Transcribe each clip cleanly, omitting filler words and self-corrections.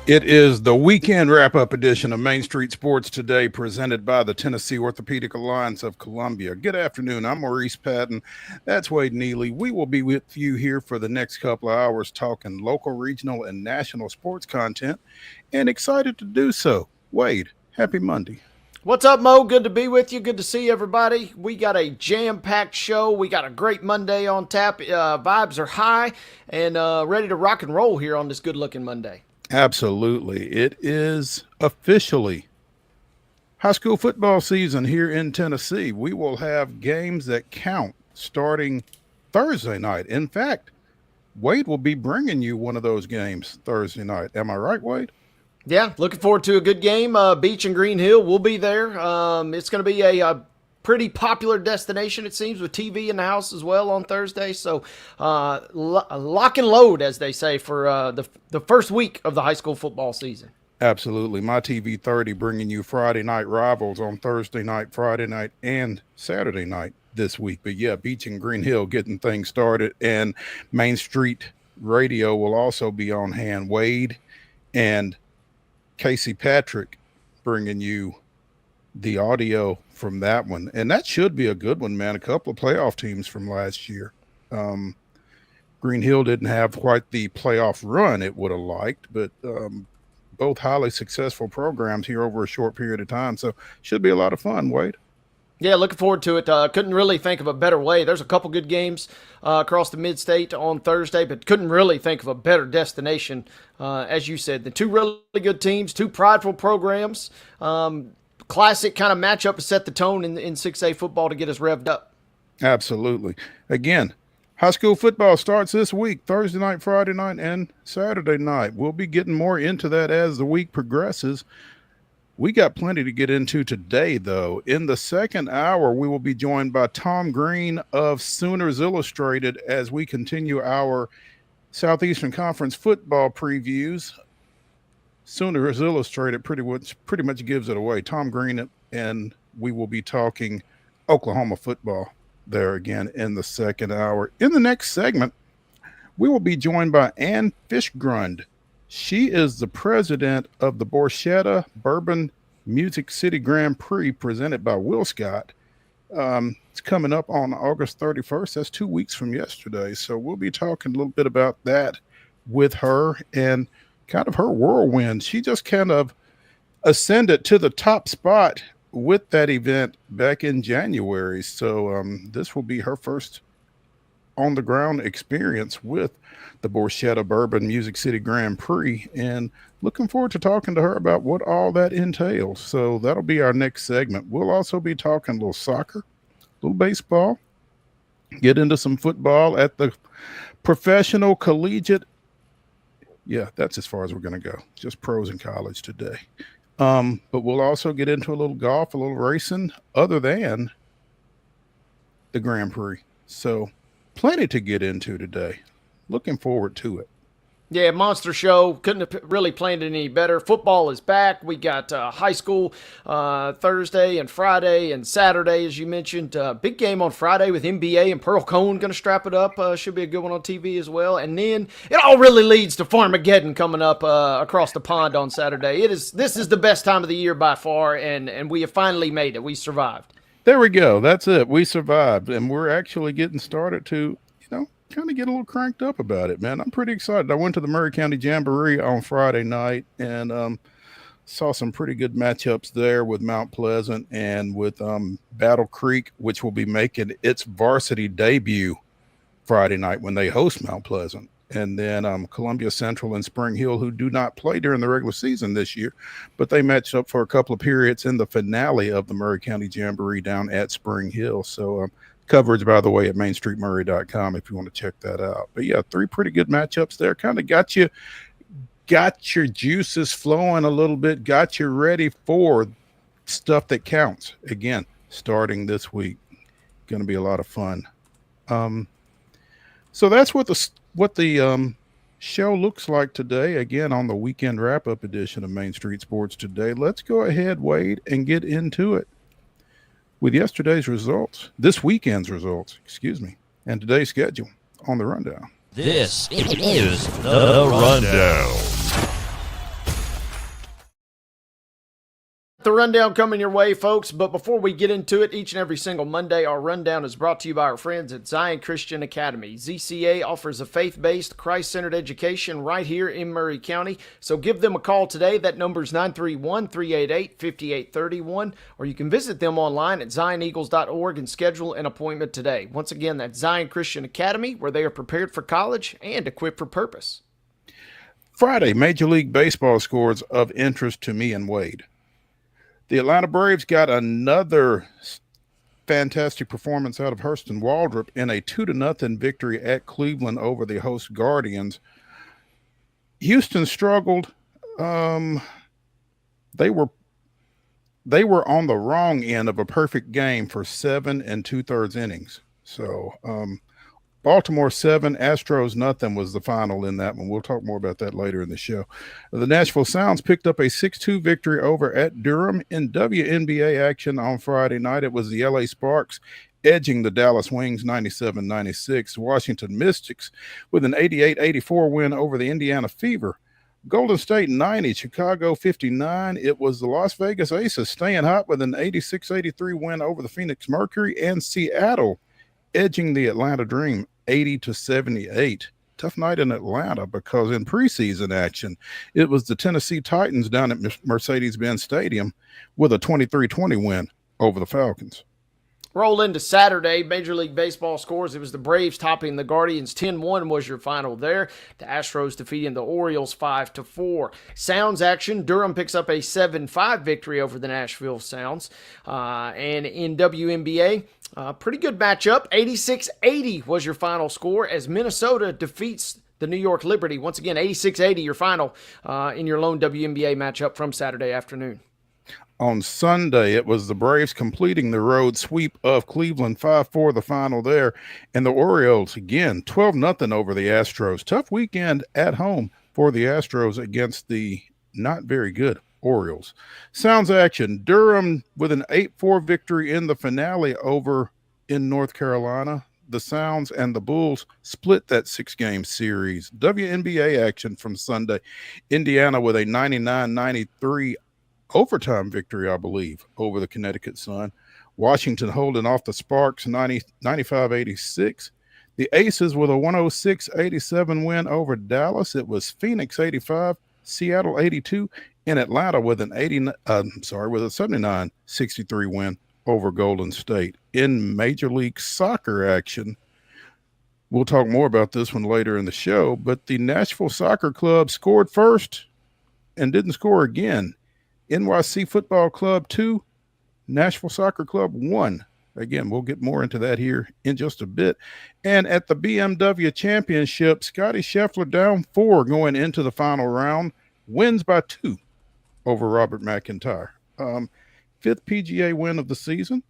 It is the weekend wrap-up edition of Main Street Sports Today, presented by the Tennessee Orthopedic Alliance of Columbia. Good afternoon. I'm Maurice Patton. That's Wade Neely. We will be with you here for the next couple of hours talking local, regional, and national sports content, and excited to do so. Wade, happy Monday. What's up, Mo? Good to be with you. Good to see everybody. We got a jam-packed show. We got a great Monday on tap. Vibes are high and ready to rock and roll here on this good-looking Monday. Absolutely. It is officially high school football season here in Tennessee. We will have games that count starting Thursday night. In fact, Wade will be bringing you one of those games Thursday night. Am I right, Wade? Yeah, looking forward to a good game. Beach and Green Hill will be there. It's going to be a pretty popular destination, it seems, with TV in the house as well on Thursday. So lock and load, as they say, for the first week of the high school football season. Absolutely. My TV 30 bringing you Friday night rivals on Thursday night, Friday night, and Saturday night this week. But yeah, Beach and Green Hill getting things started, and Main Street Radio will also be on hand. Wade and Casey Patrick bringing you the audio from that one. And that should be a good one, man. A couple of playoff teams from last year. Green Hill didn't have quite the playoff run it would have liked, but both highly successful programs here over a short period of time. So should be a lot of fun, Wade. Yeah, looking forward to it. Couldn't really think of a better way. There's a couple good games across the mid-state on Thursday, but couldn't really think of a better destination, as you said. The two really good teams, two prideful programs, classic kind of matchup to set the tone in 6A football to get us revved up. Absolutely. Again, high school football starts this week, Thursday night, Friday night, and Saturday night. We'll be getting more into that as the week progresses. We got plenty to get into today, though. In the second hour, we will be joined by Tom Green of Sooners Illustrated as we continue our Southeastern Conference football previews. Sooners Illustrated pretty much gives it away. Tom Green, and we will be talking Oklahoma football there again in the second hour. In the next segment, we will be joined by Ann FISCHGRUND. She is the president of the BORCHETTA Bourbon Music City Grand Prix presented by Will Scott. It's coming up on August 31st. That's 2 weeks from yesterday. So we'll be talking a little bit about that with her and kind of her whirlwind. She just kind of ascended to the top spot with that event back in January. So this will be her first on-the-ground experience with the BORCHETTA Bourbon Music City Grand Prix, and looking forward to talking to her about what all that entails. So that'll be our next segment. We'll also be talking a little soccer, a little baseball, get into some football at the professional collegiate. Yeah, that's as far as we're going to go. Just pros in college today. But we'll also get into a little golf, a little racing, other than the Grand Prix. So plenty to get into today. Looking forward to it. Yeah, monster show. Couldn't have really planned it any better. Football is back. We got high school Thursday and Friday and Saturday, as you mentioned. Big game on Friday with NBA and Pearl Cohen going to strap it up. Should be a good one on TV as well. And then it all really leads to Farmageddon coming up across the pond on Saturday. This is the best time of the year by far, and we have finally made it. We survived. There we go. That's it. We survived, and we're actually getting started to kind of get a little cranked up about it, man. I'm pretty excited. I went to the Murray County Jamboree on Friday night and saw some pretty good matchups there with Mount Pleasant and with Battle Creek, which will be making its varsity debut Friday night when they host Mount Pleasant. And then Columbia Central and Spring Hill, who do not play during the regular season this year, but they matched up for a couple of periods in the finale of the Murray County Jamboree down at Spring Hill. So coverage, by the way, at mainstreetmurray.com if you want to check that out. But yeah, three pretty good matchups there. Kind of got your juices flowing a little bit, got you ready for stuff that counts. Again, starting this week, going to be a lot of fun. So that's what the show looks like today. Again, on the weekend wrap-up edition of Main Street Sports Today. Let's go ahead, Wade, and get into it with yesterday's results, this weekend's results, and today's schedule on the rundown. This is the rundown. rundown coming your way, folks. But before we get into it, each and every single Monday, our rundown is brought to you by our friends at Zion Christian Academy. ZCA offers a faith-based, Christ-centered education right here in Murray County. So give them a call today. That number is 931-388-5831. Or you can visit them online at zioneagles.org and schedule an appointment today. Once again, that's Zion Christian Academy, where they are prepared for college and equipped for purpose. Friday, Major League Baseball scores of interest to me and Wade. The Atlanta Braves got another fantastic performance out of Hurston Waldrop in a 2-0 victory at Cleveland over the host Guardians. Houston struggled. They were on the wrong end of a perfect game for 7 2/3 innings. So Baltimore 7, Astros nothing was the final in that one. We'll talk more about that later in the show. The Nashville Sounds picked up a 6-2 victory over at Durham. In WNBA action on Friday night, it was the LA Sparks edging the Dallas Wings 97-96. Washington Mystics with an 88-84 win over the Indiana Fever. Golden State 90, Chicago 59. It was the Las Vegas Aces staying hot with an 86-83 win over the Phoenix Mercury, and Seattle edging the Atlanta Dream 80-78. Tough night in Atlanta because in preseason action, it was the Tennessee Titans down at Mercedes-Benz Stadium with a 23-20 win over the Falcons. Roll into Saturday, Major League Baseball scores. It was the Braves topping the Guardians. 10-1 was your final there. The Astros defeating the Orioles 5-4. Sounds action. Durham picks up a 7-5 victory over the Nashville Sounds. And in WNBA, pretty good matchup. 86-80 was your final score as Minnesota defeats the New York Liberty. Once again, 86-80 your final in your lone WNBA matchup from Saturday afternoon. On Sunday, it was the Braves completing the road sweep of Cleveland, 5-4 the final there. And the Orioles, again, 12-0 over the Astros. Tough weekend at home for the Astros against the not very good Orioles. Sounds action. Durham with an 8-4 victory in the finale over in North Carolina. The Sounds and the Bulls split that 6-game series. WNBA action from Sunday. Indiana with a 99-93 overtime victory, I believe, over the Connecticut Sun. Washington holding off the Sparks 95-86. The Aces with a 106-87 win over Dallas. It was Phoenix 85, Seattle 82, and Atlanta with a 79-63 win over Golden State. In Major League Soccer action, we'll talk more about this one later in the show, but the Nashville Soccer Club scored first and didn't score again. NYC Football Club 2, Nashville Soccer Club 1. Again, we'll get more into that here in just a bit. And at the BMW Championship, Scotty Scheffler down 4 going into the final round, wins by 2 over Robert McIntyre. 5th PGA win of the season.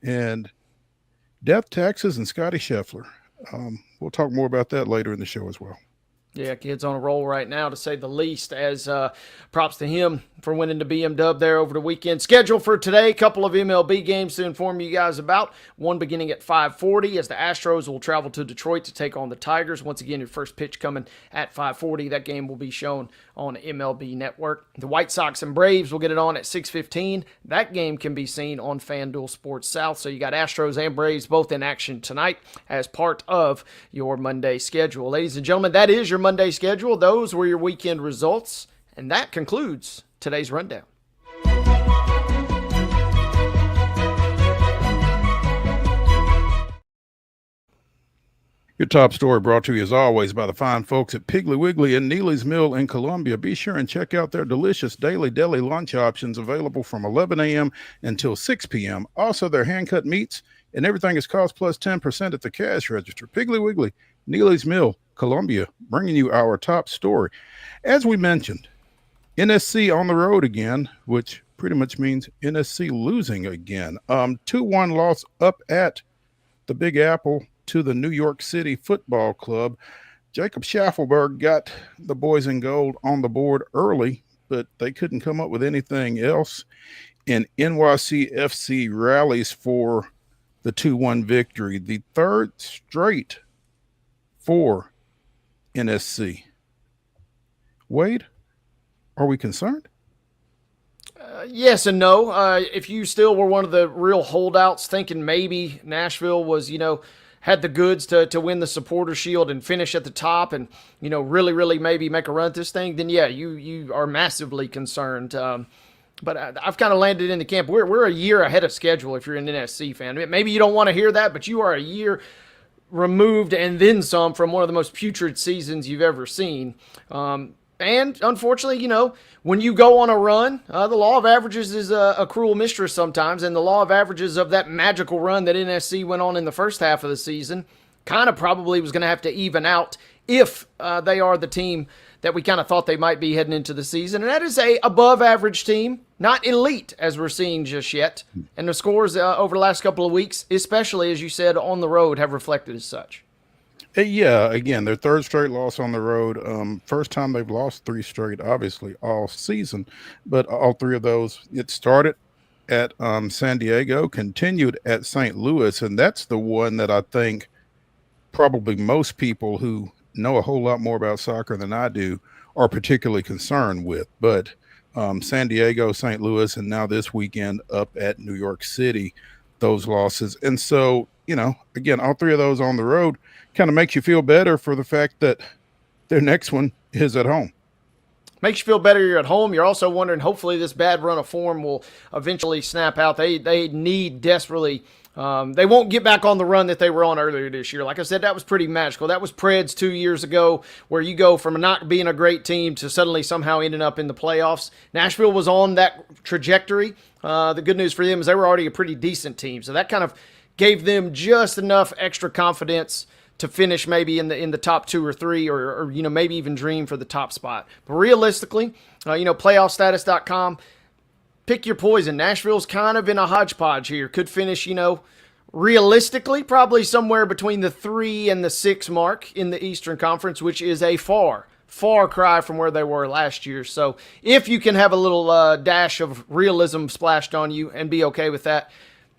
And death taxes and Scotty Scheffler. We'll talk more about that later in the show as well. Yeah, kid's on a roll right now, to say the least, as props to him for winning the BMW there over the weekend. Schedule for today, a couple of MLB games to inform you guys about. One beginning at 5:40 as the Astros will travel to Detroit to take on the Tigers. Once again, your first pitch coming at 5:40. That game will be shown on MLB Network. The White Sox and Braves will get it on at 6:15. That game can be seen on FanDuel Sports South. So you got Astros and Braves both in action tonight as part of your Monday schedule. Ladies and gentlemen, that is your Monday schedule. Those were your weekend results, and that concludes today's rundown. Your top story brought to you as always by the fine folks at Piggly Wiggly and Neely's Mill in Columbia. Be sure and check out their delicious daily deli lunch options available from 11 a.m. until 6 p.m. Also, their hand-cut meats and everything is cost plus 10% at the cash register. Piggly Wiggly, Neely's Mill, Columbia, bringing you our top story. As we mentioned, NSC on the road again, which pretty much means NSC losing again. 2-1 loss up at the Big Apple to the New York City Football Club. Jacob Schaffelberg got the boys in gold on the board early, but they couldn't come up with anything else. And NYCFC rallies for the 2-1 victory, the third straight for NSC. Wade, are we concerned? Yes and no. If you still were one of the real holdouts thinking maybe Nashville was, had the goods to win the Supporter Shield and finish at the top and, really, really maybe make a run at this thing, then yeah, you are massively concerned. But I've kind of landed in the camp. We're a year ahead of schedule if you're an NSC fan. Maybe you don't want to hear that, but you are a year removed and then some from one of the most putrid seasons you've ever seen. And unfortunately, when you go on a run, the law of averages is a cruel mistress sometimes. And the law of averages of that magical run that NSC went on in the first half of the season kind of probably was going to have to even out if they are the team that we kind of thought they might be heading into the season. And that is a above average team, not elite as we're seeing just yet. And the scores over the last couple of weeks, especially as you said, on the road, have reflected as such. Yeah, again, their third straight loss on the road. First time they've lost 3 straight, obviously, all season. But all 3 of those, it started at San Diego, continued at St. Louis, and that's the one that I think probably most people who know a whole lot more about soccer than I do are particularly concerned with. But San Diego, St. Louis, and now this weekend up at New York City, those losses. And so, again, all 3 of those on the road kind of makes you feel better for the fact that their next one is at home. Makes you feel better you're at home. You're also wondering, hopefully this bad run of form will eventually snap out. They need desperately. They won't get back on the run that they were on earlier this year. Like I said, that was pretty magical. That was Preds 2 years ago, where you go from not being a great team to suddenly somehow ending up in the playoffs. Nashville was on that trajectory. The good news for them is they were already a pretty decent team. So that kind of gave them just enough extra confidence to finish maybe in the top 2 or 3 or maybe even dream for the top spot. But realistically, playoffstatus.com, pick your poison. Nashville's kind of in a hodgepodge here. Could finish, realistically probably somewhere between the 3 and the 6 mark in the Eastern Conference, which is a far cry from where they were last year. So if you can have a little dash of realism splashed on you and be okay with that,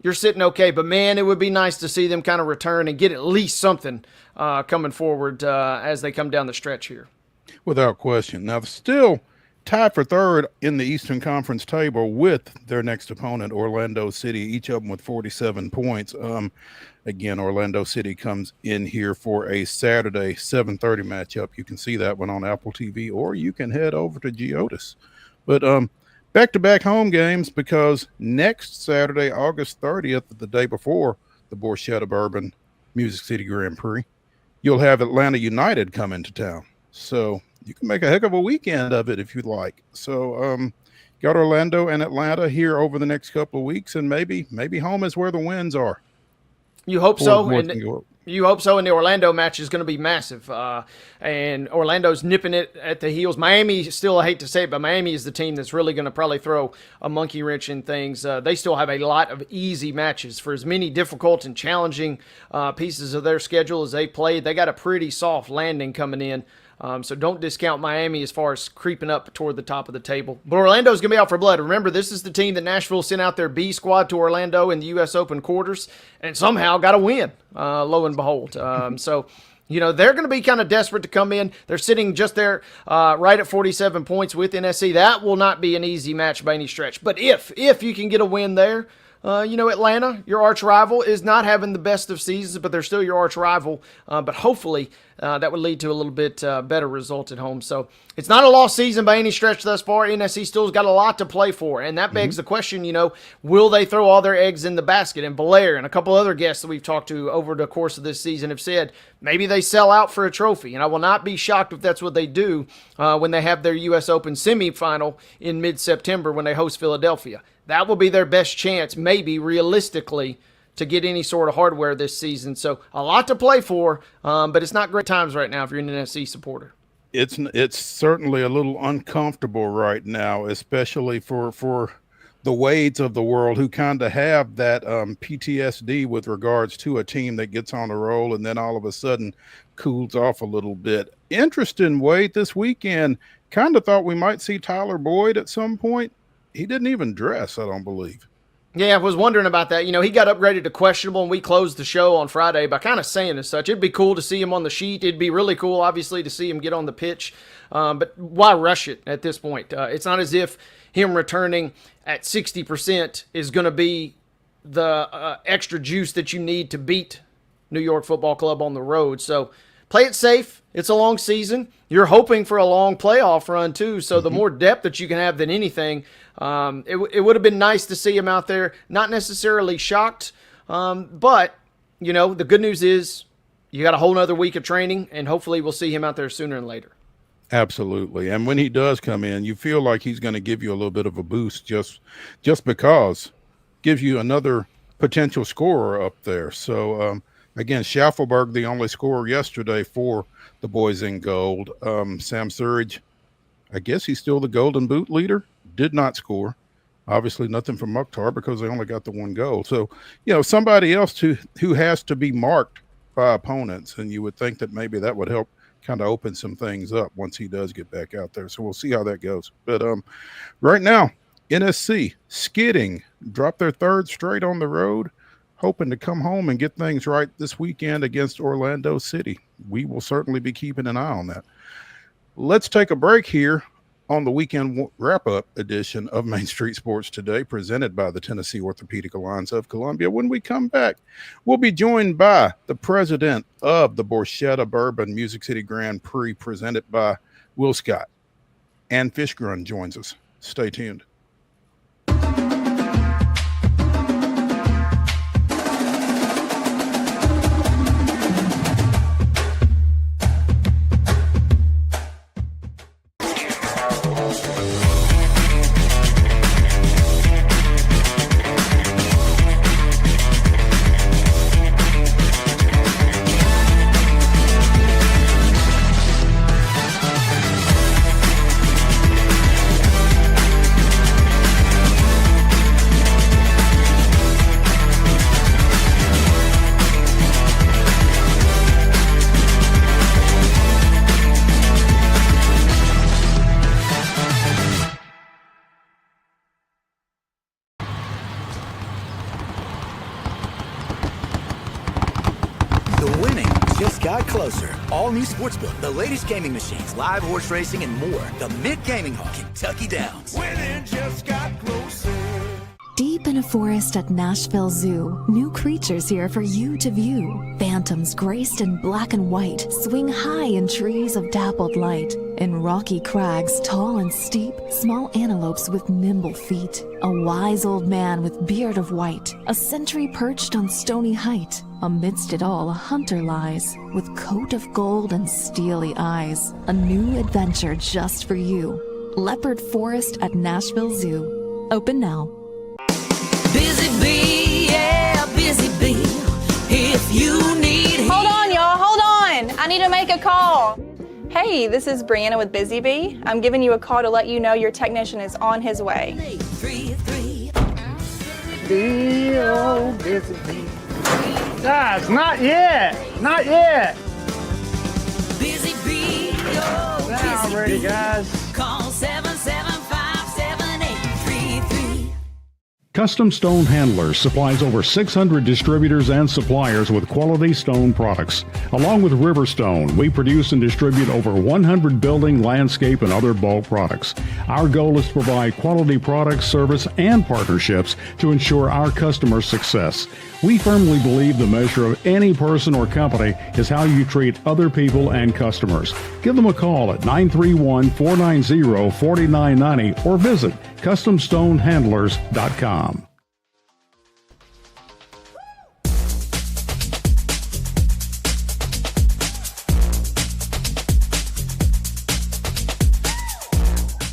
you're sitting okay. But, man, it would be nice to see them kind of return and get at least something coming forward as they come down the stretch here. Without question. Now, still tied for third in the Eastern Conference table with their next opponent, Orlando City, each of them with 47 points. Again, Orlando City comes in here for a Saturday 7:30 matchup. You can see that one on Apple TV, or you can head over to Geodis. But back-to-back home games, because next Saturday, August 30th, the day before the BORCHETTA Bourbon Music City Grand Prix, you'll have Atlanta United come into town. So you can make a heck of a weekend of it if you'd like. So got Orlando and Atlanta here over the next couple of weeks, and maybe home is where the wins are. You hope so. You hope so, and the Orlando match is going to be massive. And Orlando's nipping it at the heels. Miami, still, I hate to say it, but Miami is the team that's really going to probably throw a monkey wrench in things. They still have a lot of easy matches. For as many difficult and challenging pieces of their schedule as they played, they got a pretty soft landing coming in. So don't discount Miami as far as creeping up toward the top of the table. But Orlando's going to be out for blood. Remember, this is the team that Nashville sent out their B squad to Orlando in the U.S. Open quarters and somehow got a win, lo and behold. So, they're going to be kind of desperate to come in. They're sitting just there right at 47 points with NSC. That will not be an easy match by any stretch. But if you can get a win there, Atlanta, your arch rival, is not having the best of seasons, but they're still your arch rival. But hopefully that would lead to a little bit better result at home. So it's not a lost season by any stretch thus far. NSC still's got a lot to play for, and that begs the question, will they throw all their eggs in the basket? And Belair and a couple other guests that we've talked to over the course of this season have said maybe they sell out for a trophy, and I will not be shocked if that's what they do when they have their U.S. Open semifinal in mid-September when they host Philadelphia. That will be their best chance, maybe realistically, to get any sort of hardware this season. So a lot to play for, but it's not great times right now if you're an NSC supporter. It's certainly a little uncomfortable right now, especially for the Wades of the world who kind of have that PTSD with regards to a team that gets on a roll and then all of a sudden cools off a little bit. Interesting, Wade, this weekend, kind of thought we might see Tyler Boyd at some point. He didn't even dress, I don't believe. Yeah, I was wondering about that. He got upgraded to questionable, and we closed the show on Friday by kind of saying as such. It'd be cool to see him on the sheet. It'd be really cool, obviously, to see him get on the pitch. But why rush it at this point? It's not as if him returning at 60% is going to be the extra juice that you need to beat New York Football Club on the road. So play it safe. It's a long season. You're hoping for a long playoff run too. So the more depth that you can have than anything, it would have been nice to see him out there. Not necessarily shocked, but the good news is you got a whole nother week of training, and hopefully we'll see him out there sooner than later. Absolutely. And when he does come in, you feel like he's going to give you a little bit of a boost just because gives you another potential scorer up there. So, again, Schaffelberg, the only scorer yesterday for the boys in gold. Sam Surridge, I guess he's still the golden boot leader, did not score. Obviously nothing from Mukhtar because they only got the one goal. So, somebody else who has to be marked by opponents, and you would think that maybe that would help kind of open some things up once he does get back out there. So we'll see how that goes. But right now, NSC skidding, dropped their third straight on the road, hoping to come home and get things right this weekend against Orlando City. We will certainly be keeping an eye on that. Let's take a break here on the weekend wrap-up edition of Main Street Sports Today, presented by the Tennessee Orthopedic Alliance of Columbia. When we come back, we'll be joined by the president of the BORCHETTA Bourbon Music City Grand Prix, presented by Will Scott. And FISCHGRUND joins us. Stay tuned. All new Sportsbook, the latest gaming machines, live horse racing, and more. The Mid-Gaming Hall, Kentucky Downs. Winning just got closer. Deep in a forest at Nashville Zoo, new creatures here for you to view. Phantoms graced in black and white swing high in trees of dappled light. In rocky crags, tall and steep, small antelopes with nimble feet. A wise old man with beard of white, a sentry perched on stony height. Amidst it all, a hunter lies, with coat of gold and steely eyes. A new adventure just for you. Leopard Forest at Nashville Zoo. Open now. Busy bee, yeah, busy bee. If you need... Hold on, y'all, hold on. I need to make a call. Hey, this is Brianna with Busy Bee. I'm giving you a call to let you know your technician is on his way. 833. Oh, busy bee. Guys, not yet. Not yet. Busy bee, oh, Now busy ready, bee. guys. Call 775-7833. Custom Stone Handlers supplies over 600 distributors and suppliers with quality stone products. Along with Riverstone, we produce and distribute over 100 building, landscape, and other bulk products. Our goal is to provide quality products, service, and partnerships to ensure our customers' success. We firmly believe the measure of any person or company is how you treat other people and customers. Give them a call at 931-490-4990 or visit CustomStoneHandlers.com.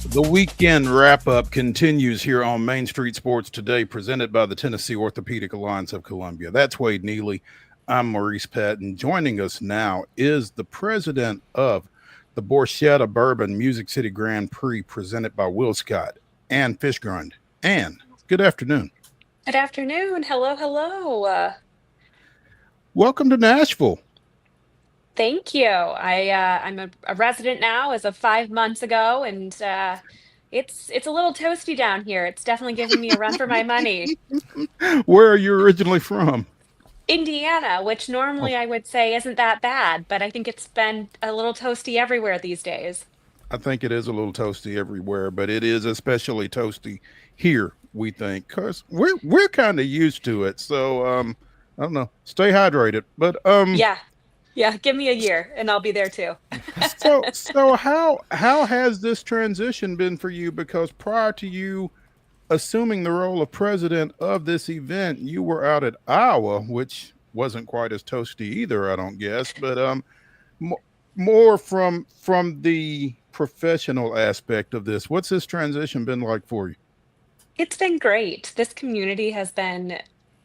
The weekend wrap-up continues here on Main Street Sports Today, presented by the Tennessee Orthopedic Alliance of Columbia. That's Wade Neely. I'm Maurice Patton. Joining us now is the president of the BORCHETTA Bourbon Music City Grand Prix, presented by Will Scott and FISCHGRUND. Ann, good afternoon. Good afternoon. Hello, hello. Welcome to Nashville. Thank you. I'm a resident now as of 5 months ago, and it's a little toasty down here. It's definitely giving me a run for my money. Where are you originally from? Indiana, which normally I would say isn't that bad, but I think it's been a little toasty everywhere these days. I think it is a little toasty everywhere, but it is especially toasty here, we think, because we're kind of used to it. So I don't know. Stay hydrated. But Yeah. Yeah, give me a year and I'll be there too. so how has this transition been for you? Because prior to you assuming the role of president of this event, you were out at Iowa, which wasn't quite as toasty either, I don't guess. But mo- more from the professional aspect of this, what's this transition been like for you? It's been great. This community has been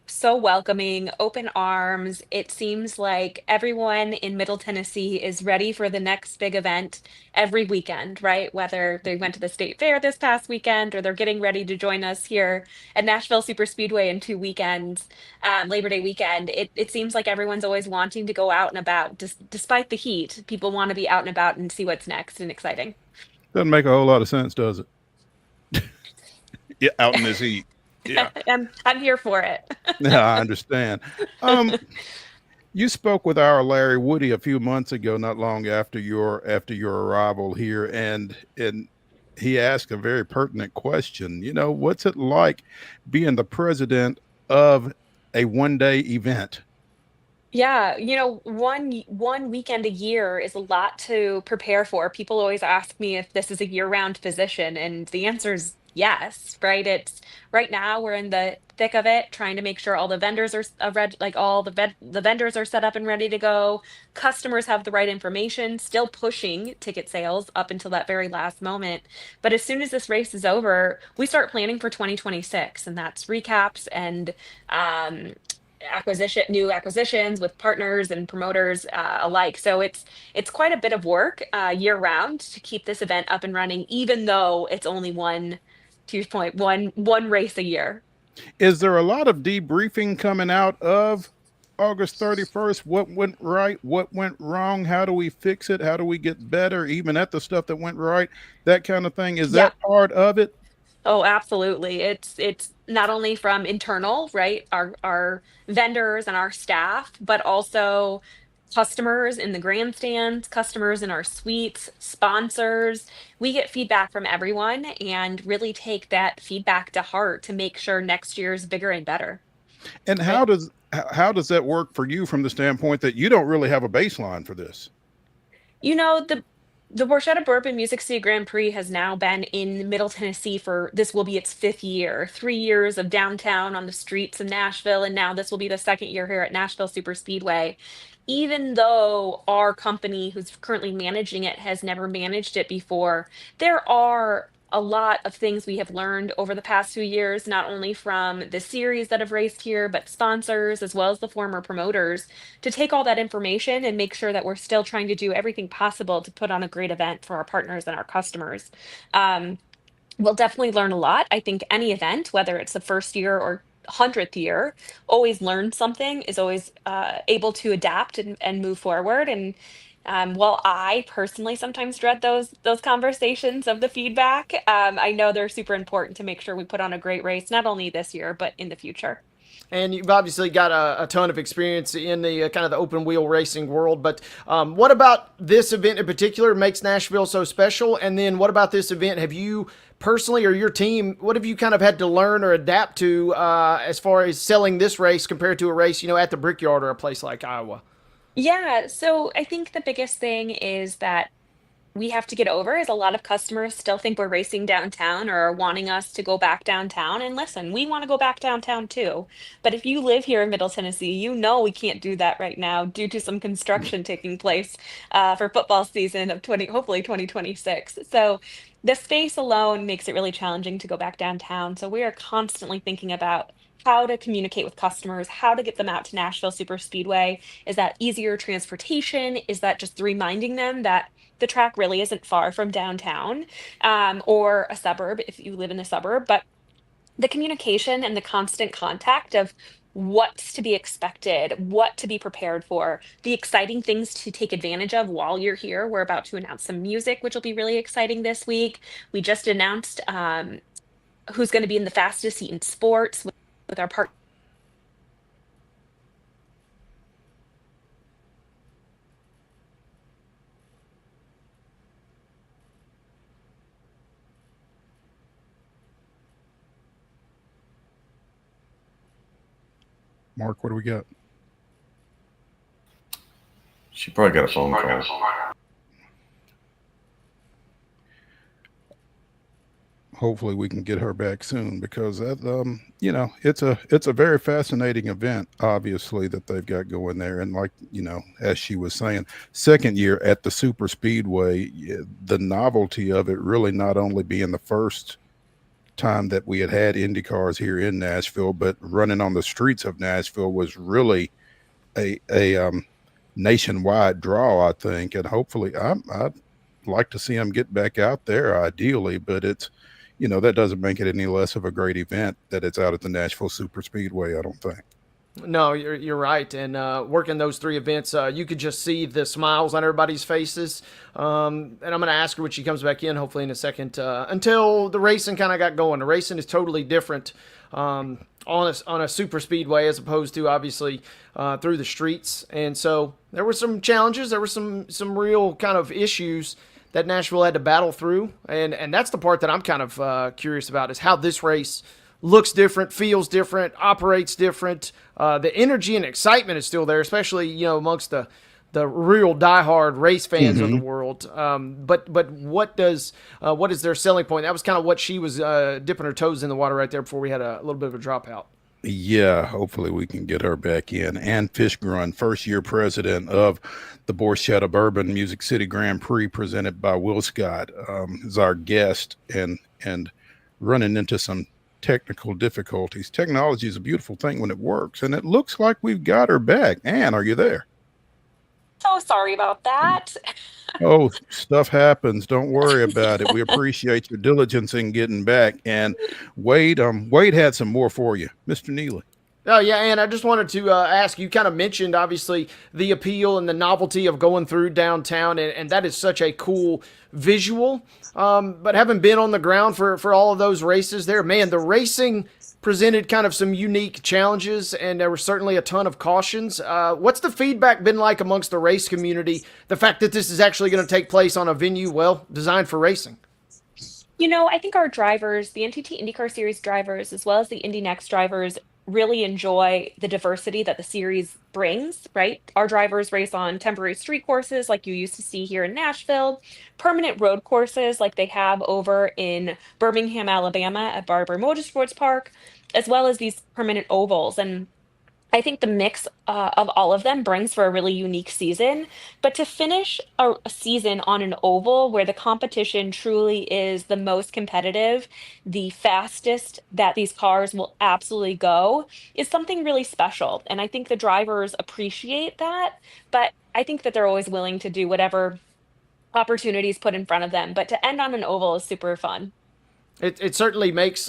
so welcoming, open arms. It seems like everyone in Middle Tennessee is ready for the next big event every weekend, right? Whether they went to the state fair this past weekend or they're getting ready to join us here at Nashville Super Speedway in 2 weekends, Labor Day weekend. It seems like everyone's always wanting to go out and about, despite the heat. People want to be out and about and see what's next and exciting. Doesn't make a whole lot of sense, does it? Yeah, out in this heat. Yeah, I'm here for it. yeah, I understand. Um, you spoke with our Larry Woody a few months ago, not long after your arrival here, and he asked a very pertinent question. You know, what's it like being the president of a 1 day event? Yeah, one weekend a year is a lot to prepare for. People always ask me if this is a year-round position, and the answer is yes, right? It's right now we're in the thick of it, trying to make sure all the vendors are like all the vendors are set up and ready to go. Customers have the right information, still pushing ticket sales up until that very last moment. But as soon as this race is over, we start planning for 2026, and that's recaps and um new acquisitions with partners and promoters alike. So it's quite a bit of work year round to keep this event up and running, even though it's only one, to your point, one race a year. Is there a lot of debriefing coming out of August 31st? What went right? What went wrong? How do we fix it? How do we get better, even at the stuff that went right? That kind of thing. Is Yeah. that part of it? Oh, absolutely. It's not only from internal, right? Our vendors and our staff, but also customers in the grandstands, customers in our suites, sponsors. We get feedback from everyone and really take that feedback to heart to make sure next year's bigger and better, And right? how does that work for you from the standpoint that you don't really have a baseline for this? You know, the Borchetta Bourbon Music City Grand Prix has now been in Middle Tennessee for this will be its fifth year. 3 years of downtown on the streets of Nashville, and now this will be the second year here at Nashville Super Speedway. Even though our company, who's currently managing it, has never managed it before, there are a lot of things we have learned over the past few years, not only from the series that have raced here, but sponsors as well as the former promoters to take all that information and make sure that we're still trying to do everything possible to put on a great event for our partners and our customers. Um, we'll definitely learn a lot. I think any event, whether it's the first year or 100th year, always learn something, is always able to adapt and move forward. And while I personally sometimes dread those conversations of the feedback, I know they're super important to make sure we put on a great race, not only this year, but in the future. And you've obviously got a ton of experience in the kind of the open wheel racing world. But what about this event in particular makes Nashville so special? And then what about this event? Have you personally or your team, what have you kind of had to learn or adapt to as far as selling this race compared to a race, at the Brickyard or a place like Iowa? Yeah, so I think the biggest thing is that we have to get over is a lot of customers still think we're racing downtown or are wanting us to go back downtown. And listen, we want to go back downtown too. But if you live here in Middle Tennessee, you know we can't do that right now due to some construction taking place for football season of hopefully 2026. So the space alone makes it really challenging to go back downtown. So we are constantly thinking about how to communicate with customers, how to get them out to Nashville Super Speedway. Is that easier transportation? Is that just reminding them that the track really isn't far from downtown or a suburb if you live in a suburb, but the communication and the constant contact of what's to be expected, what to be prepared for, the exciting things to take advantage of while you're here. We're about to announce some music, which will be really exciting this week. We just announced who's going to be in the fastest seat in sports with our partner. Mark, what do we got? She probably got a phone call. Hopefully we can get her back soon, because that it's a very fascinating event, obviously, that they've got going there. And like, as she was saying, second year at the super speedway, the novelty of it really not only being the first time that we had Indy cars here in Nashville, but running on the streets of Nashville was really a nationwide draw, I think. And hopefully I'd like to see them get back out there ideally, but it's, that doesn't make it any less of a great event that it's out at the Nashville Super Speedway, I don't think. No, you're right. And working those three events, you could just see the smiles on everybody's faces. And I'm going to ask her when she comes back in, hopefully in a second, until the racing kind of got going. The racing is totally different on a super speedway as opposed to, obviously, through the streets. And so there were some challenges. There were some real kind of issues that Nashville had to battle through. And that's the part that I'm kind of curious about, is how this race looks different, feels different, operates different. The energy and excitement is still there, especially, amongst the real diehard race fans of the world. But what is their selling point? That was kind of what she was dipping her toes in the water right there before we had a little bit of a dropout. Yeah, hopefully we can get her back in. And FISCHGRUND, first-year president of the BORCHETTA Bourbon Music City Grand Prix, presented by Will Scott, is our guest, and running into some technical difficulties. Technology is a beautiful thing when it works, and it looks like we've got her back. Ann, are you there? So sorry about that. Oh, stuff happens. Don't worry about it. We appreciate your diligence in getting back. And Wade had some more for you, Mr. Neely. Oh, yeah, and I just wanted to ask, you kind of mentioned, obviously, the appeal and the novelty of going through downtown, and that is such a cool visual. But having been on the ground for all of those races there, man, the racing presented kind of some unique challenges, and there were certainly a ton of cautions. What's the feedback been like amongst the race community, the fact that this is actually going to take place on a venue, well, designed for racing? I think our drivers, the NTT IndyCar Series drivers, as well as the Indy Next drivers, really enjoy the diversity that the series brings, right? Our drivers race on temporary street courses like you used to see here in Nashville, permanent road courses like they have over in Birmingham, Alabama at Barber Motorsports Park, as well as these permanent ovals. And I think the mix of all of them brings for a really unique season. But to finish a season on an oval where the competition truly is the most competitive, the fastest that these cars will absolutely go, is something really special. And I think the drivers appreciate that. But I think that they're always willing to do whatever opportunities put in front of them. But to end on an oval is super fun. It certainly makes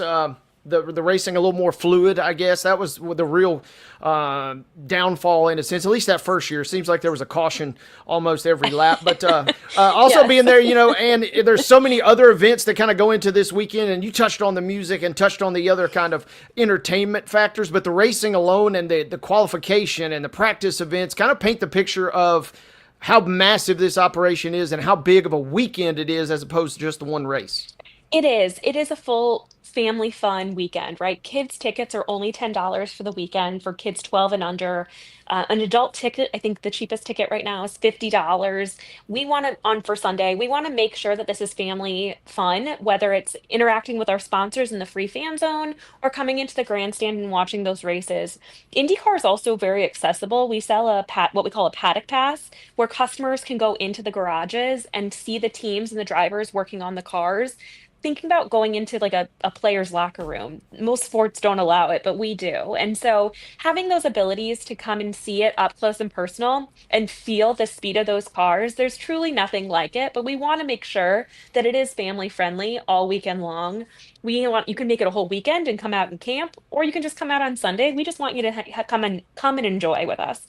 the racing a little more fluid, I guess. That was the real downfall, in a sense. At least that first year, seems like there was a caution almost every lap. But also Yes. being there, and there's so many other events that kind of go into this weekend. And you touched on the music and touched on the other kind of entertainment factors. But the racing alone and the qualification and the practice events kind of paint the picture of how massive this operation is and how big of a weekend it is, as opposed to just the one race. It is. It is a full family fun weekend, right? Kids tickets are only $10 for the weekend for kids 12 and under. An adult ticket, I think the cheapest ticket right now is $50. We want to, for Sunday, we want to make sure that this is family fun, whether it's interacting with our sponsors in the free fan zone or coming into the grandstand and watching those races. IndyCar is also very accessible. We sell what we call a paddock pass, where customers can go into the garages and see the teams and the drivers working on the cars. Thinking about going into like a player's locker room. Most sports don't allow it, but we do. And so having those abilities to come and see it up close and personal and feel the speed of those cars, there's truly nothing like it. But we want to make sure that it is family friendly all weekend long. You can make it a whole weekend and come out and camp, or you can just come out on Sunday. We just want you to come and enjoy with us.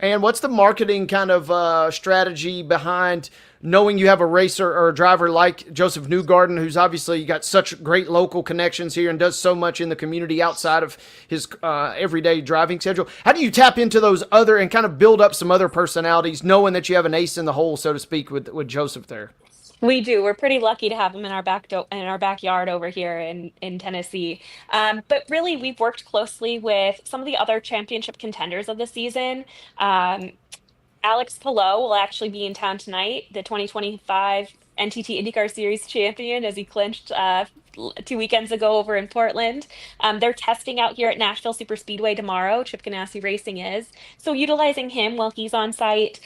And what's the marketing kind of strategy behind knowing you have a racer or a driver like Joseph Newgarden, who's obviously got such great local connections here and does so much in the community outside of his everyday driving schedule? How do you tap into those other and kind of build up some other personalities, knowing that you have an ace in the hole, so to speak, with Joseph there? We do. We're pretty lucky to have them in our in our backyard over here in Tennessee. But really, we've worked closely with some of the other championship contenders of the season. Um, Alex Palou will actually be in town tonight, the 2025 NTT IndyCar Series champion, as he clinched 2 weekends ago over in Portland. They're testing out here at Nashville Superspeedway tomorrow. Chip Ganassi Racing is. So utilizing him while he's on site.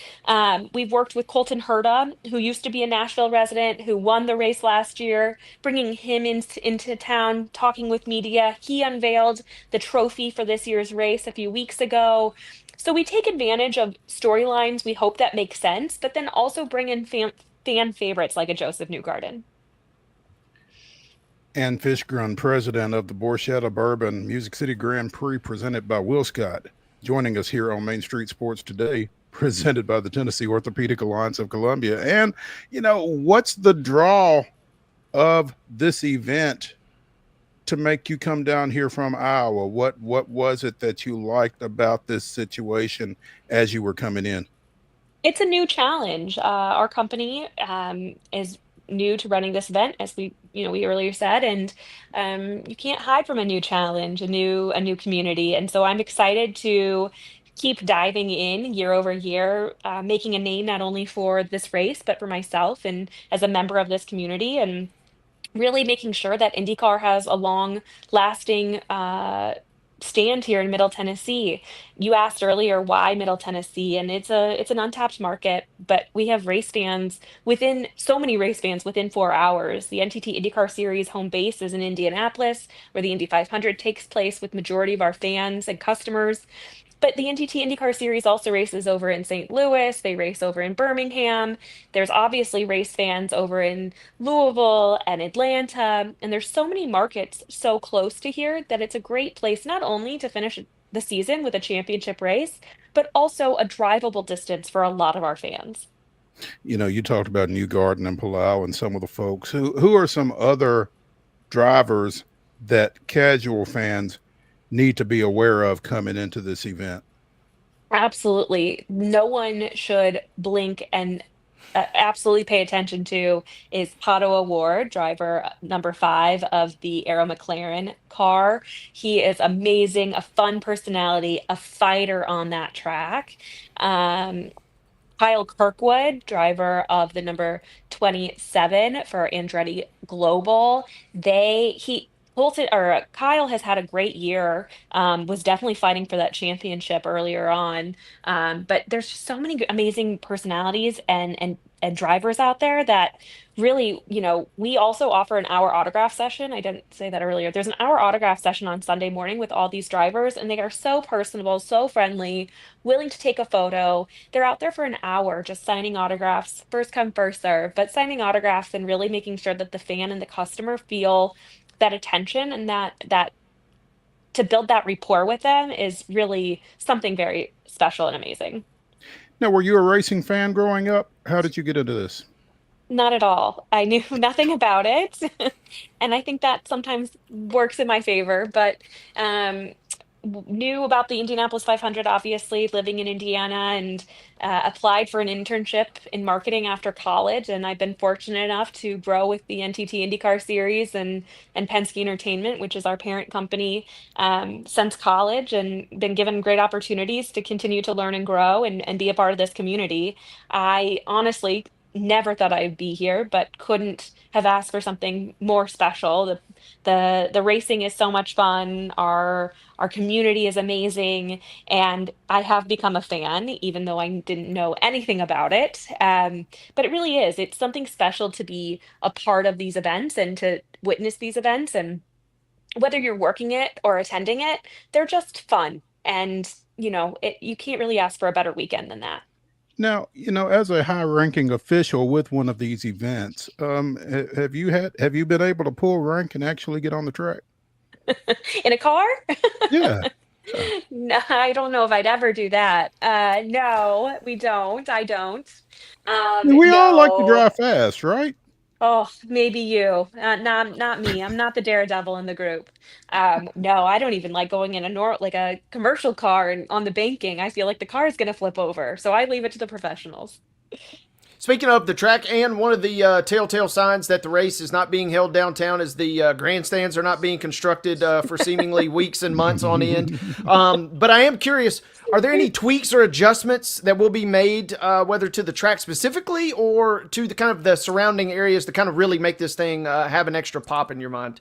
We've worked with Colton Herta, who used to be a Nashville resident, who won the race last year, bringing him into town, talking with media. He unveiled the trophy for this year's race a few weeks ago. So we take advantage of storylines we hope that make sense, but then also bring in fan favorites like a Joseph Newgarden. And FISCHGRUND, president of the BORCHETTA Bourbon Music City Grand Prix, presented by Will Scott, joining us here on Main Street Sports today, presented by the Tennessee Orthopedic Alliance of Columbia. And, what's the draw of this event to make you come down here from Iowa? What was it that you liked about this situation as you were coming in? It's a new challenge. Our company is new to running this event, as we earlier said, and you can't hide from a new challenge, a new community. And so I'm excited to keep diving in year over year, making a name not only for this race, but for myself and as a member of this community. And really making sure that IndyCar has a long lasting stand here in Middle Tennessee. You asked earlier why Middle Tennessee, and it's an untapped market, but we have race fans within so many race fans within 4 hours. The NTT IndyCar Series home base is in Indianapolis, where the Indy 500 takes place, with majority of our fans and customers. But the NTT IndyCar Series also races over in St. Louis. They race over in Birmingham. There's obviously race fans over in Louisville and Atlanta. And there's so many markets so close to here that it's a great place not only to finish the season with a championship race, but also a drivable distance for a lot of our fans. You talked about Newgarden and Palau and some of the folks. Who are some other drivers that casual fans need to be aware of coming into this event? Absolutely. No one should blink and absolutely pay attention to is Pato Award, driver number 5 of the Arrow McLaren car. He is amazing, a fun personality, a fighter on that track. Kyle Kirkwood, driver of the number 27 for Andretti Global. Kyle has had a great year. Was definitely fighting for that championship earlier on. But there's just so many amazing personalities and drivers out there that really, we also offer an hour autograph session. I didn't say that earlier. There's an hour autograph session on Sunday morning with all these drivers, and they are so personable, so friendly, willing to take a photo. They're out there for an hour just signing autographs, first come, first serve, but signing autographs and really making sure that the fan and the customer feel that attention, and that to build that rapport with them is really something very special and amazing. Now, were you a racing fan growing up? How did you get into this? Not at all. I knew nothing about it. And I think that sometimes works in my favor, but knew about the Indianapolis 500, obviously, living in Indiana, and applied for an internship in marketing after college. And I've been fortunate enough to grow with the NTT IndyCar Series and Penske Entertainment, which is our parent company, since college, and been given great opportunities to continue to learn and grow and be a part of this community. I honestly never thought I'd be here, but couldn't have asked for something more special. The racing is so much fun. Our community is amazing, and I have become a fan, even though I didn't know anything about it. But it really is. It's something special to be a part of these events and to witness these events. And whether you're working it or attending it, they're just fun. And you can't really ask for a better weekend than that. Now, as a high-ranking official with one of these events, have you been able to pull rank and actually get on the track? In a car? Yeah. No, I don't know if I'd ever do that. No, we don't. I don't. We all like to No. drive fast, right? Oh, maybe you. Not me. I'm not the daredevil in the group. No, I don't even like going in like a commercial car and on the banking. I feel like the car is gonna flip over, so I leave it to the professionals. Speaking of the track, and one of the telltale signs that the race is not being held downtown is the grandstands are not being constructed for seemingly weeks and months on end. But I am curious, are there any tweaks or adjustments that will be made, whether to the track specifically or to the kind of the surrounding areas to kind of really make this thing have an extra pop in your mind?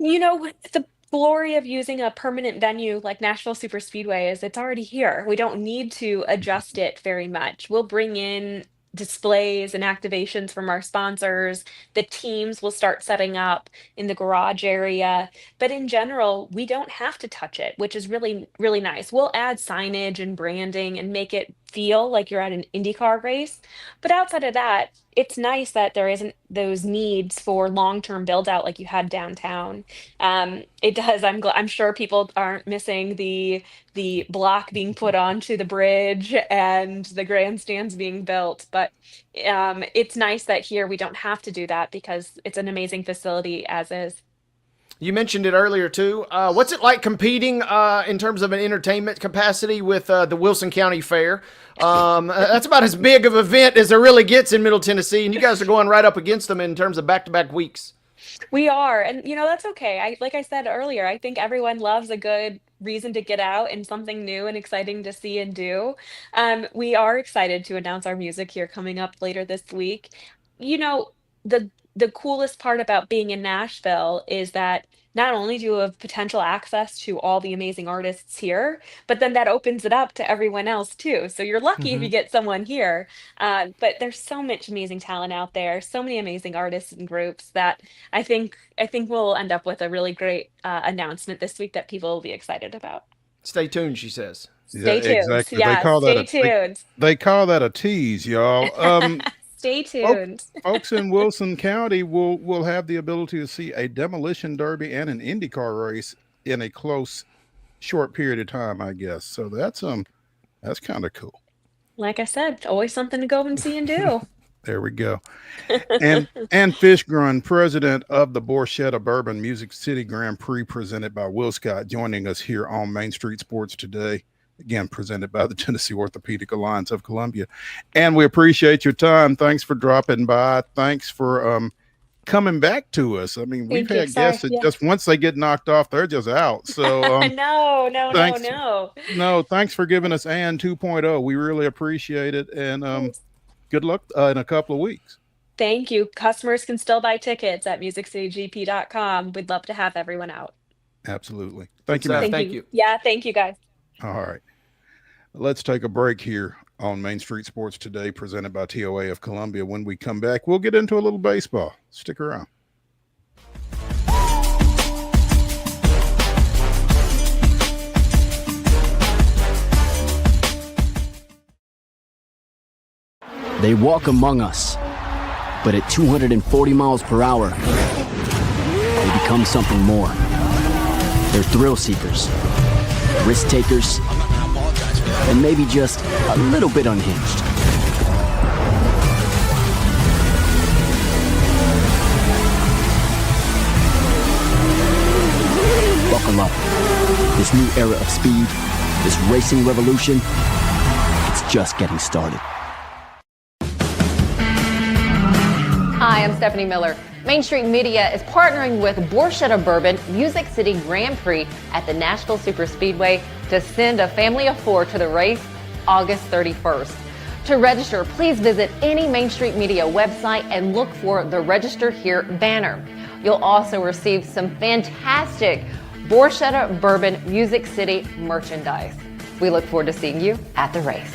The glory of using a permanent venue like Nashville Superspeedway is it's already here. We don't need to adjust it very much. We'll bring in displays and activations from our sponsors. The teams will start setting up in the garage area. But in general, we don't have to touch it, which is really, really nice. We'll add signage and branding and make it feel like you're at an IndyCar race. But outside of that, it's nice that there isn't those needs for long-term build out like you had downtown. It does. I'm sure people aren't missing the block being put onto the bridge and the grandstands being built. But it's nice that here we don't have to do that because it's an amazing facility as is. You mentioned it earlier too. What's it like competing in terms of an entertainment capacity with the Wilson County Fair? That's about as big of an event as there really gets in Middle Tennessee, and you guys are going right up against them in terms of back-to-back weeks. We are, and that's okay. Like I said earlier, I think everyone loves a good reason to get out and something new and exciting to see and do. We are excited to announce our music here coming up later this week. The coolest part about being in Nashville is that not only do you have potential access to all the amazing artists here, but then that opens it up to everyone else too. So you're lucky if you get someone here. But there's so much amazing talent out there, so many amazing artists and groups that I think we'll end up with a really great announcement this week that people will be excited about. Stay tuned, she says. Stay tuned. Exactly. Yeah, stay tuned. They call that a tease, y'all. Stay tuned. Folks in Wilson County will have the ability to see a demolition derby and an IndyCar race in a close, short period of time, I guess. So that's kind of cool. Like I said, always something to go and see and do. There we go. And FISCHGRUND, president of the BORCHETTA Bourbon Music City Grand Prix, presented by Will Scott, joining us here on Main Street Sports today. Again, presented by the Tennessee Orthopedic Alliance of Columbia. And we appreciate your time. Thanks for dropping by. Thanks for coming back to us. I mean, we've had guests that just once they get knocked off, they're just out. So no, thanks for giving us Ann 2.0. We really appreciate it. And good luck in a couple of weeks. Thank you. Customers can still buy tickets at musiccitygp.com. We'd love to have everyone out. Absolutely. Thank you, man. Thank you. Yeah, thank you, guys. All right. Let's take a break here on Main Street Sports Today, presented by TOA of Columbia. When we come back, we'll get into a little baseball. Stick around. They walk among us, but at 240 miles per hour, they become something more. They're thrill seekers, risk takers, and maybe just a little bit unhinged. Buckle up. This new era of speed, this racing revolution, it's just getting started. Hi, I'm Stephanie Miller. Main Street Media is partnering with BORCHETTA Bourbon Music City Grand Prix at the Nashville Superspeedway to send a family of 4 to the race August 31st. To register, please visit any Main Street Media website and look for the Register Here banner. You'll also receive some fantastic BORCHETTA Bourbon Music City merchandise. We look forward to seeing you at the race.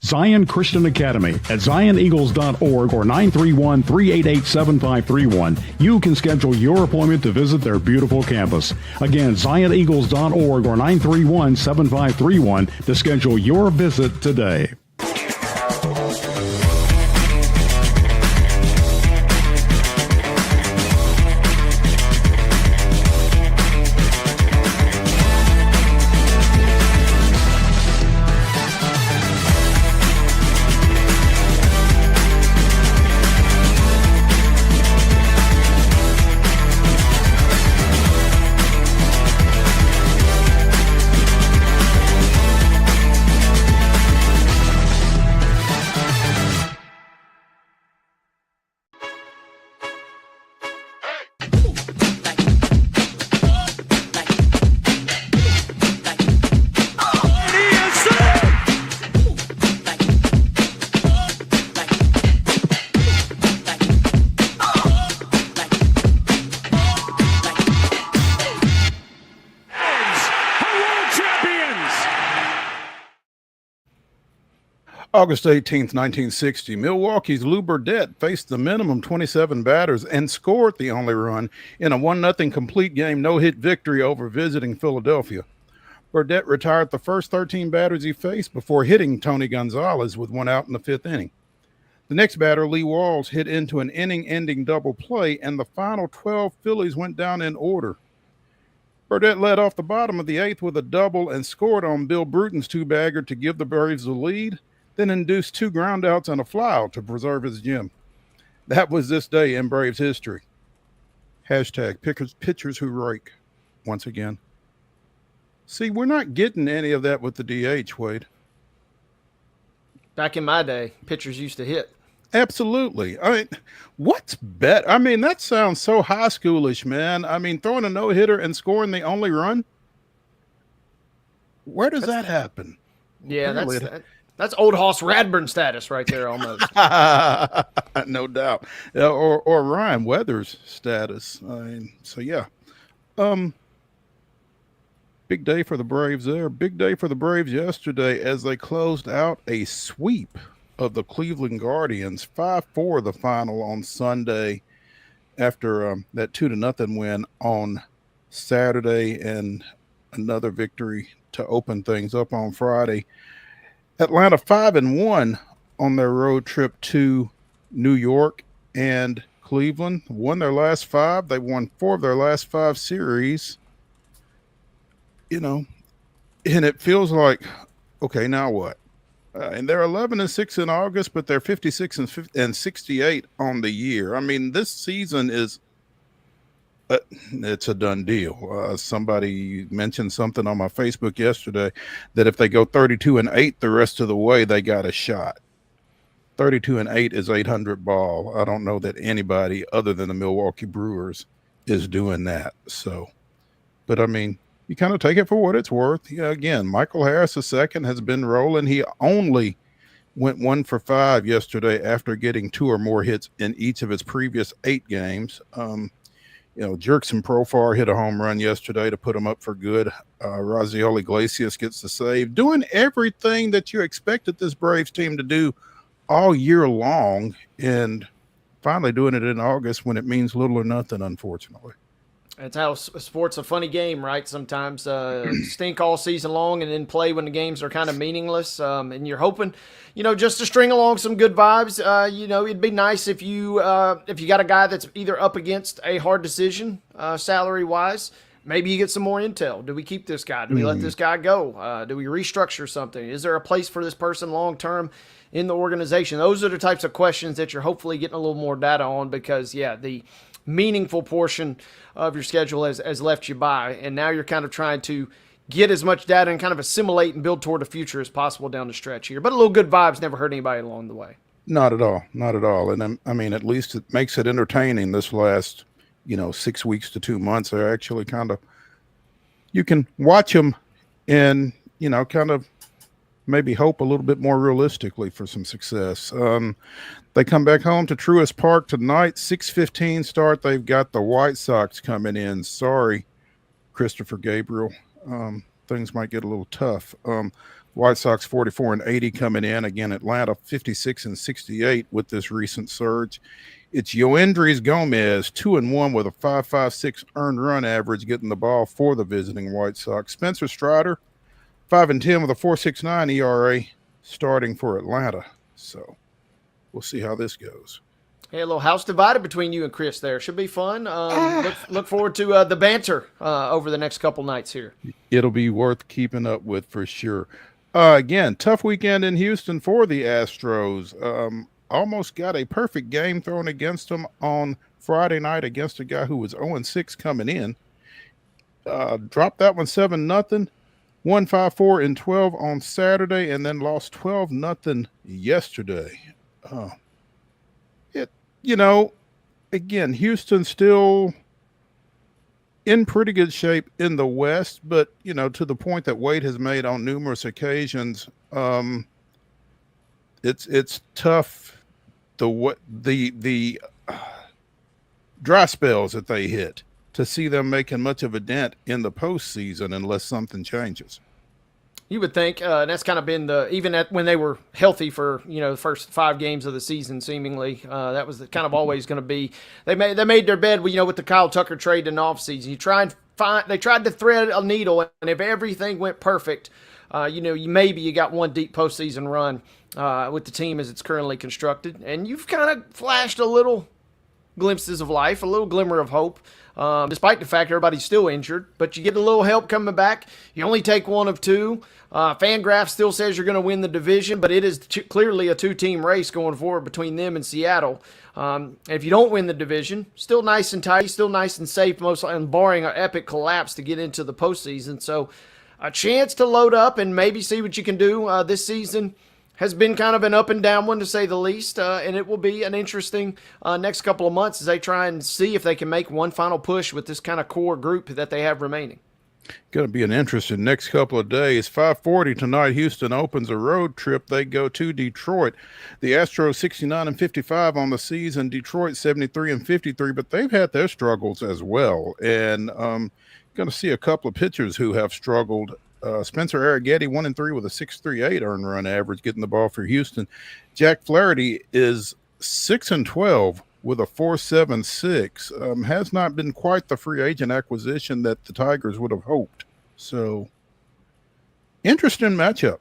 Zion Christian Academy at zioneagles.org or 931-388-7531. You can schedule your appointment to visit their beautiful campus. Again, zioneagles.org or 931-7531 to schedule your visit today. August 18th, 1960, Milwaukee's Lou Burdett faced the minimum 27 batters and scored the only run in a 1-0 complete game no-hit victory over visiting Philadelphia. Burdett retired the first 13 batters he faced before hitting Tony Gonzalez with one out in the 5th inning. The next batter, Lee Walls, hit into an inning-ending double play, and the final 12 Phillies went down in order. Burdett led off the bottom of the 8th with a double and scored on Bill Bruton's two-bagger to give the Braves the lead, then induced 2 groundouts and a flyout to preserve his gem. That was this day in Braves history. Hashtag pitchers who rake once again. See, we're not getting any of that with the DH, Wade. Back in my day, pitchers used to hit. Absolutely. I mean, what's better? I mean, that sounds so high schoolish, man. I mean, throwing a no-hitter and scoring the only run? Where does that happen? Yeah, that's old Hoss Radburn status right there almost. No doubt. Or Ryan Weathers status. I mean, so yeah. Big day for the Braves there. Big day for the Braves yesterday as they closed out a sweep of the Cleveland Guardians, 5-4 the final on Sunday after that 2-0 win on Saturday and another victory to open things up on Friday. Atlanta 5-1 on their road trip to New York and Cleveland. Won their last 5. They won 4 of their last 5 series. You know, and it feels like, okay, now what? And they're 11-6 in August, but they're 56 and 68 on the year. I mean, this season is it's a done deal. Somebody mentioned something on my Facebook yesterday that if they go 32-8 the rest of the way, they got a shot. 32-8 is 800 ball. I don't know that anybody other than the Milwaukee Brewers is doing that. So, but I mean, you kind of take it for what it's worth. Yeah, again, Michael Harris II has been rolling. He only went 1 for 5 yesterday after getting 2 or more hits in each of his previous 8 games. Jerkson Profar hit a home run yesterday to put him up for good. Raziel Iglesias gets the save. Doing everything that you expected this Braves team to do all year long, and finally doing it in August when it means little or nothing, unfortunately. That's how sports a funny game, right? Sometimes stink all season long and then play when the games are kind of meaningless. And you're hoping, just to string along some good vibes. It'd be nice if you got a guy that's either up against a hard decision salary-wise. Maybe you get some more intel. Do we keep this guy? Do we let this guy go? Do we restructure something? Is there a place for this person long-term in the organization? Those are the types of questions that you're hopefully getting a little more data on because, the meaningful portion of your schedule has left you by, and now you're kind of trying to get as much data and kind of assimilate and build toward the future as possible down the stretch here. But a little good vibes never hurt anybody along the way. Not at all. Not at all. And I mean, at least it makes it entertaining this last, 6 weeks to 2 months. They're actually kind of, you can watch them and, kind of maybe hope a little bit more realistically for some success. They come back home to Truist Park tonight, 6:15 start. They've got the White Sox coming in. Sorry, Christopher Gabriel. Things might get a little tough. White Sox 44-80 coming in. Again, Atlanta 56-68 with this recent surge. It's Yoendrys Gomez, 2-1 with a 5.56 earned run average, getting the ball for the visiting White Sox. Spencer Strider, 5-10 with a 4.69 ERA, starting for Atlanta. So we'll see how this goes. Hey, a little house divided between you and Chris there. Should be fun. Look forward to the banter over the next couple nights here. It'll be worth keeping up with for sure. Again, tough weekend in Houston for the Astros. Almost got a perfect game thrown against them on Friday night against a guy who was 0-6 coming in. Dropped that one 7-0. Won 5-4 in 12 on Saturday, and then lost 12-0 yesterday. Again, Houston still in pretty good shape in the West, but to the point that Wade has made on numerous occasions, it's tough. The dry spells that they hit, to see them making much of a dent in the postseason unless something changes. You would think, and that's kind of been when they were healthy for the first 5 games of the season, seemingly that was kind of always going to be. They made their bed, with the Kyle Tucker trade in the offseason. They tried to thread a needle, and if everything went perfect, you got one deep postseason run with the team as it's currently constructed, and you've kind of flashed a little glimpses of life, a little glimmer of hope. Despite the fact everybody's still injured, but you get a little help coming back. You only take one of 2. Fangraph still says you're going to win the division, but it is clearly a 2-team race going forward between them and Seattle. If you don't win the division, still nice and tight, still nice and safe, and barring an epic collapse to get into the postseason. So a chance to load up and maybe see what you can do this season has been kind of an up and down one, to say the least, and it will be an interesting next couple of months as they try and see if they can make one final push with this kind of core group that they have remaining. Going to be an interesting next couple of days. 5:40 tonight, Houston opens a road trip. They go to Detroit. The Astros 69-55 on the season, Detroit 73-53, but they've had their struggles as well. And going to see a couple of pitchers who have struggled. Spencer Arrighetti 1-3 with a 6.38 earned run average, getting the ball for Houston. Jack Flaherty is 6-12 with a 4.76. Has not been quite the free agent acquisition that the Tigers would have hoped. So, interesting matchup.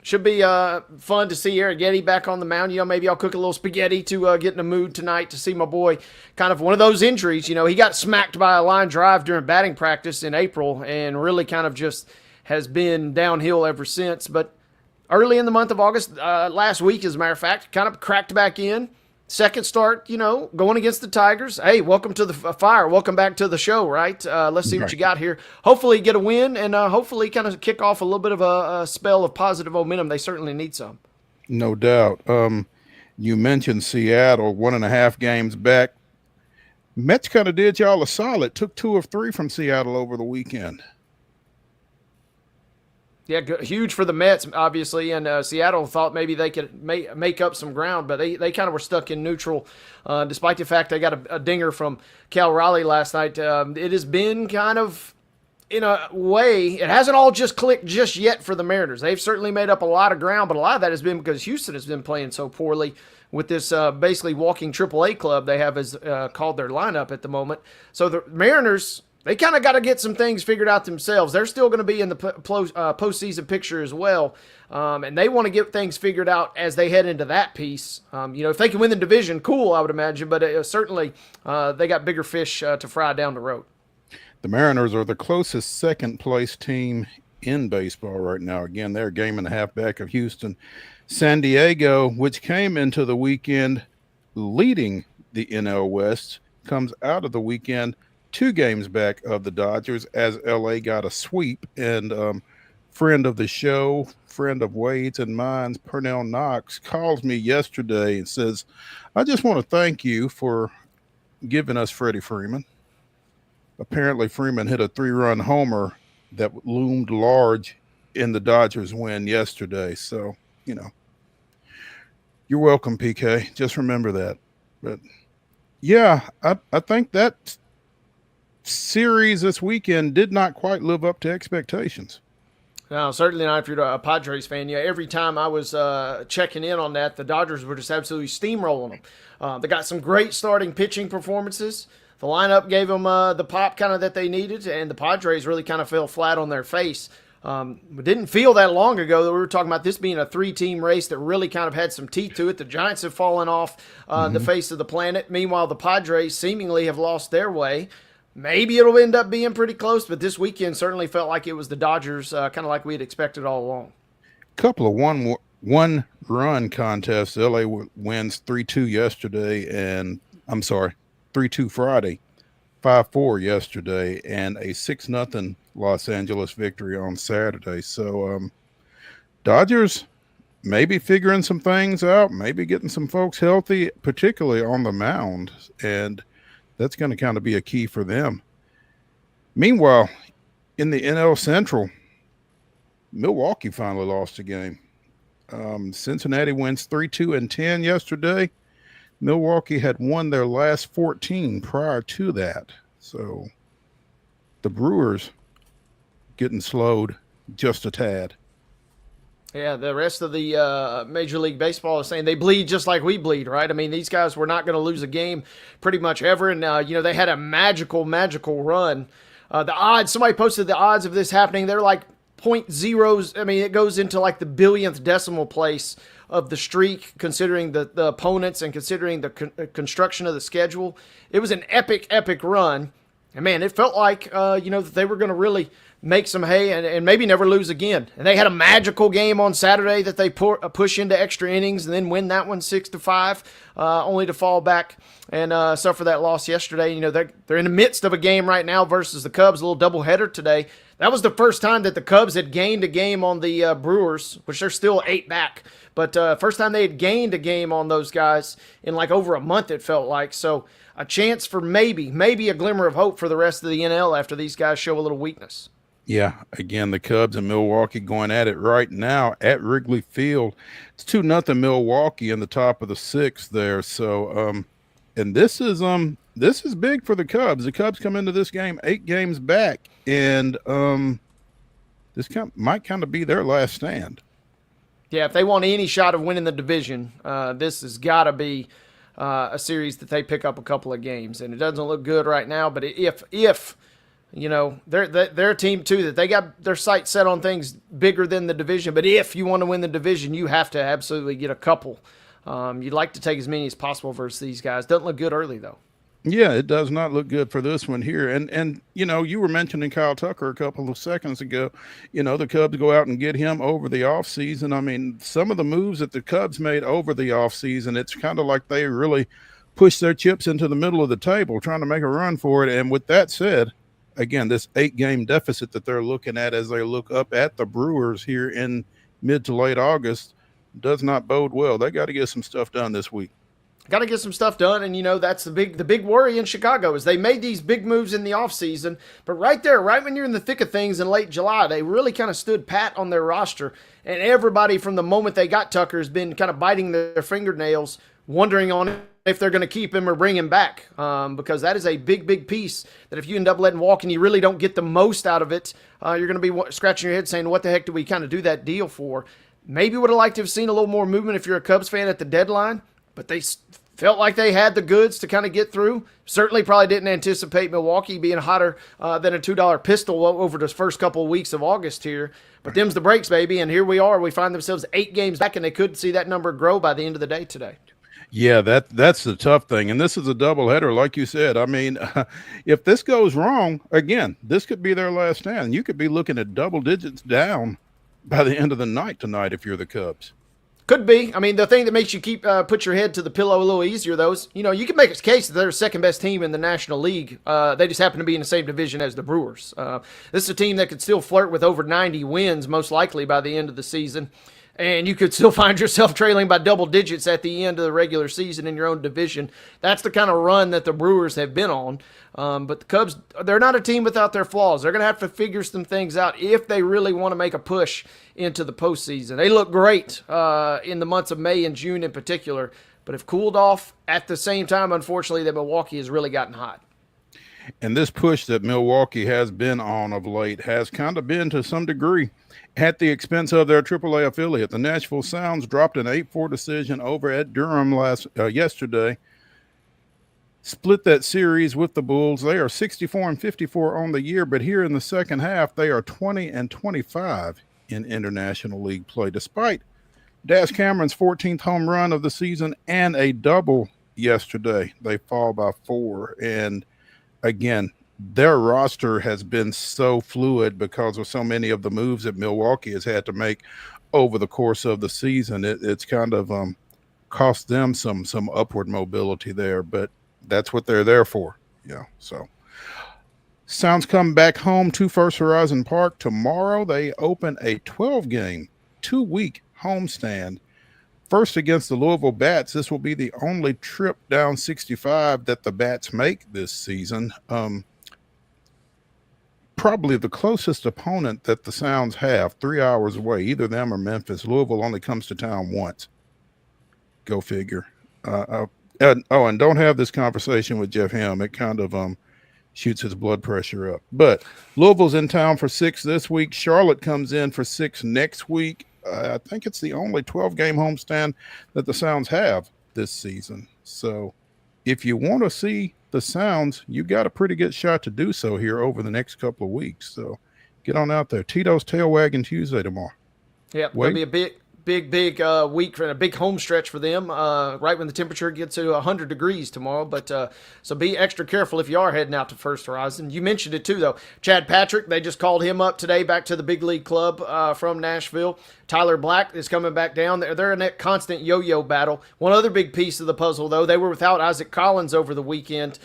Should be fun to see Arrighetti back on the mound. Maybe I'll cook a little spaghetti to get in the mood tonight to see my boy. Kind of one of those injuries. He got smacked by a line drive during batting practice in April and really kind of just has been downhill ever since. But early in the month of August, last week, as a matter of fact, kind of cracked back in. Second start, going against the Tigers. Hey, welcome to the fire. Welcome back to the show, right? Let's see what you got here. Hopefully get a win and hopefully kind of kick off a little bit of a spell of positive momentum. They certainly need some. No doubt. You mentioned Seattle, 1.5 games back. Mets kind of did y'all a solid. Took 2 of 3 from Seattle over the weekend. Yeah, huge for the Mets, obviously, and Seattle thought maybe they could make up some ground, but they kind of were stuck in neutral, despite the fact they got a dinger from Cal Raleigh last night. It has been kind of, in a way, it hasn't all just clicked just yet for the Mariners. They've certainly made up a lot of ground, but a lot of that has been because Houston has been playing so poorly with this basically walking AAA club they have as called their lineup at the moment. So the Mariners, they kind of got to get some things figured out themselves. They're still going to be in the postseason picture as well, and they want to get things figured out as they head into that piece. If they can win the division, cool, I would imagine, but certainly they got bigger fish to fry down the road. The Mariners are the closest second-place team in baseball right now. Again, they're a game and a half back of Houston. San Diego, which came into the weekend leading the NL West, comes out of the weekend 2 games back of the Dodgers as LA got a sweep. And friend of the show, friend of Wade's and mine's, Pernell Knox, calls me yesterday and says, I just want to thank you for giving us Freddie Freeman. Apparently Freeman hit a 3-run homer that loomed large in the Dodgers win yesterday. So, you're welcome, PK. Just remember that. But yeah, I think that series this weekend did not quite live up to expectations. No, certainly not if you're a Padres fan. Yeah, every time I was checking in on that, the Dodgers were just absolutely steamrolling them. They got some great starting pitching performances. The lineup gave them the pop kind of that they needed, and the Padres really kind of fell flat on their face. It didn't feel that long ago that we were talking about this being a 3-team race that really kind of had some teeth to it. The Giants have fallen off the face of the planet. Meanwhile, the Padres seemingly have lost their way. Maybe it'll end up being pretty close, but this weekend certainly felt like it was the Dodgers, kind of like we had expected all along. Couple of one-run contests. LA wins 3-2 yesterday, and 3-2 Friday, 5-4 yesterday, and a 6-0 Los Angeles victory on Saturday. So Dodgers maybe figuring some things out, maybe getting some folks healthy, particularly on the mound, and that's going to kind of be a key for them. Meanwhile, in the NL Central, Milwaukee finally lost a game. Cincinnati wins 3-2-10 yesterday. Milwaukee had won their last 14 prior to that. So the Brewers getting slowed just a tad. Yeah, the rest of the Major League Baseball is saying they bleed just like we bleed, right? I mean, these guys were not going to lose a game pretty much ever, and they had a magical run. The odds, somebody posted the odds of this happening. They're like point zeros. I mean, it goes into like the billionth decimal place of the streak, considering the opponents and considering the construction of the schedule. It was an epic run, and man, it felt like that they were going to really make some hay and maybe never lose again. And they had a magical game on Saturday that they push into extra innings and then win that one 6-5, only to fall back and suffer that loss yesterday. They're in the midst of a game right now versus the Cubs, a little doubleheader today. That was the first time that the Cubs had gained a game on the Brewers, which they're still 8 back. But first time they had gained a game on those guys in like over a month, it felt like. So a chance for maybe a glimmer of hope for the rest of the NL after these guys show a little weakness. Yeah, again, the Cubs and Milwaukee going at it right now at Wrigley Field. It's 2-0 Milwaukee in the top of the 6th there. So, and this is big for the Cubs. The Cubs come into this game 8 games back, and this might kind of be their last stand. Yeah, if they want any shot of winning the division, this has got to be a series that they pick up a couple of games, and it doesn't look good right now. But if they're a team too that they got their sights set on things bigger than the division. But if you want to win the division, you have to absolutely get a couple. You'd like to take as many as possible versus these guys. Doesn't look good early though. Yeah, it does not look good for this one here. And you were mentioning Kyle Tucker a couple of seconds ago. The Cubs go out and get him over the offseason. I mean, some of the moves that the Cubs made over the offseason, it's kind of like they really pushed their chips into the middle of the table trying to make a run for it. And with that said, again, this 8-game deficit that they're looking at as they look up at the Brewers here in mid to late August does not bode well. They got to get some stuff done this week. Got to get some stuff done, and that's the big worry in Chicago is they made these big moves in the offseason, but right when you're in the thick of things in late July, they really kind of stood pat on their roster, and everybody from the moment they got Tucker has been kind of biting their fingernails, wondering on if they're going to keep him or bring him back, because that is a big piece that if you end up letting walk and you really don't get the most out of it, you're going to be scratching your head saying, what the heck do we kind of do that deal for? Maybe would have liked to have seen a little more movement if you're a Cubs fan at the deadline, but they felt like they had the goods to kind of get through. Certainly probably didn't anticipate Milwaukee being hotter than a $2 pistol over the first couple of weeks of August here. But them's the breaks, baby, and here we are. We find themselves 8 games back, and they could see that number grow by the end of the day today. Yeah, that's the tough thing. And this is a doubleheader, like you said. I mean, if this goes wrong, again, this could be their last stand. You could be looking at double digits down by the end of the night tonight if you're the Cubs. Could be. I mean, the thing that makes you put your head to the pillow a little easier, though, is, you can make a case that they're the second best team in the National League. They just happen to be in the same division as the Brewers. This is a team that could still flirt with over 90 wins, most likely by the end of the season. And you could still find yourself trailing by double digits at the end of the regular season in your own division. That's the kind of run that the Brewers have been on. But the Cubs, they're not a team without their flaws. They're going to have to figure some things out if they really want to make a push into the postseason. They look great in the months of May and June in particular, but have cooled off at the same time, unfortunately, that Milwaukee has really gotten hot. And this push that Milwaukee has been on of late has kind of been to some degree at the expense of their AAA affiliate. The Nashville Sounds dropped an 8-4 decision over at Durham yesterday. Split that series with the Bulls. They are 64-54 on the year, but here in the second half, they are 20-25 in International League play. Despite Dash Cameron's 14th home run of the season and a double yesterday, they fall by 4. And again, their roster has been so fluid because of so many of the moves that Milwaukee has had to make over the course of the season. It's kind of cost them some upward mobility there, but that's what they're there for. Yeah. So Sounds come back home to First Horizon Park tomorrow. They open a 12-game, 2-week homestand. First against the Louisville Bats. This will be the only trip down 65 that the Bats make this season. Probably the closest opponent that the Sounds have, 3 hours away, either them or Memphis. Louisville only comes to town once. Go figure. And don't have this conversation with Jeff Helm. It kind of shoots his blood pressure up. But Louisville's in town for 6 this week. Charlotte comes in for 6 next week. I think it's the only 12-game homestand that the Sounds have this season. So if you want to see the Sounds, you got a pretty good shot to do so here over the next couple of weeks. So get on out there. Tito's Tail Wagging Tuesday tomorrow. Yeah, it'll be a big week and a big home stretch for them, right when the temperature gets to 100 degrees tomorrow. But so be extra careful if you are heading out to First Horizon. You mentioned it too, though. Chad Patrick, they just called him up today back to the big league club from Nashville. Tyler Black is coming back down. They're in that constant yo-yo battle. One other big piece of the puzzle, though, they were without Isaac Collins over the weekend.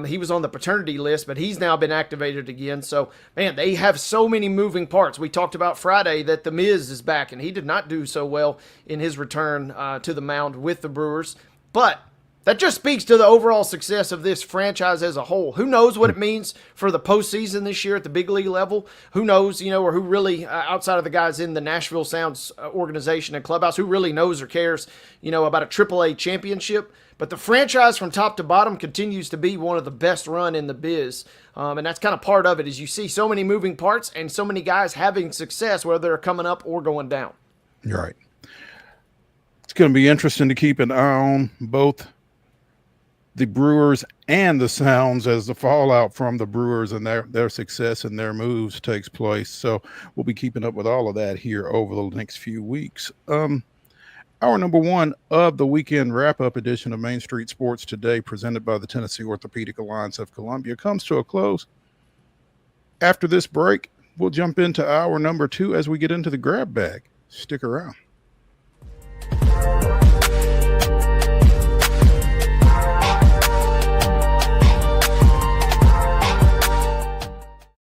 He was on the paternity list, but he's now been activated again. So, man, they have so many moving parts. We talked about Friday that The Miz is back, and he did not do so well in his return to the mound with the Brewers. But that just speaks to the overall success of this franchise as a whole. Who knows what it means for the postseason this year at the big league level? Who knows, or who really, outside of the guys in the Nashville Sounds organization and clubhouse, who really knows or cares, about a AAA championship? But the franchise from top to bottom continues to be one of the best run in the biz. And that's kind of part of it, is you see so many moving parts and so many guys having success, whether they're coming up or going down. You're right. It's going to be interesting to keep an eye on both the Brewers and the Sounds as the fallout from the Brewers and their success and their moves takes place. So we'll be keeping up with all of that here over the next few weeks. Hour number 1 of the weekend wrap-up edition of Main Street Sports Today, presented by the Tennessee Orthopedic Alliance of Columbia, comes to a close. After this break, we'll jump into hour number 2 as we get into the grab bag. Stick around.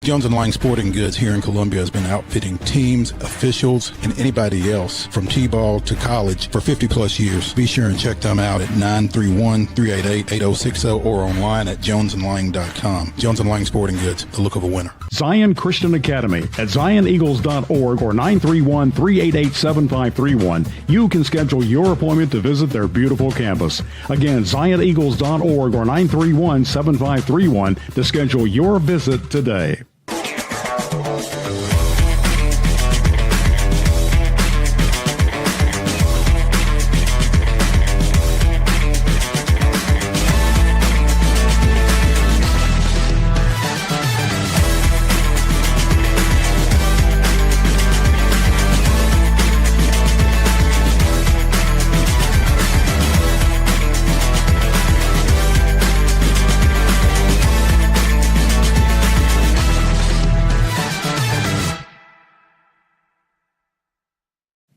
Jones & Lang Sporting Goods here in Columbia has been outfitting teams, officials, and anybody else from T-ball to college for 50-plus years. Be sure and check them out at 931-388-8060 or online at jonesandlang.com. Jones & Lang Sporting Goods, the look of a winner. Zion Christian Academy at zioneagles.org or 931-388-7531. You can schedule your appointment to visit their beautiful campus. Again, zioneagles.org or 931-7531 to schedule your visit today.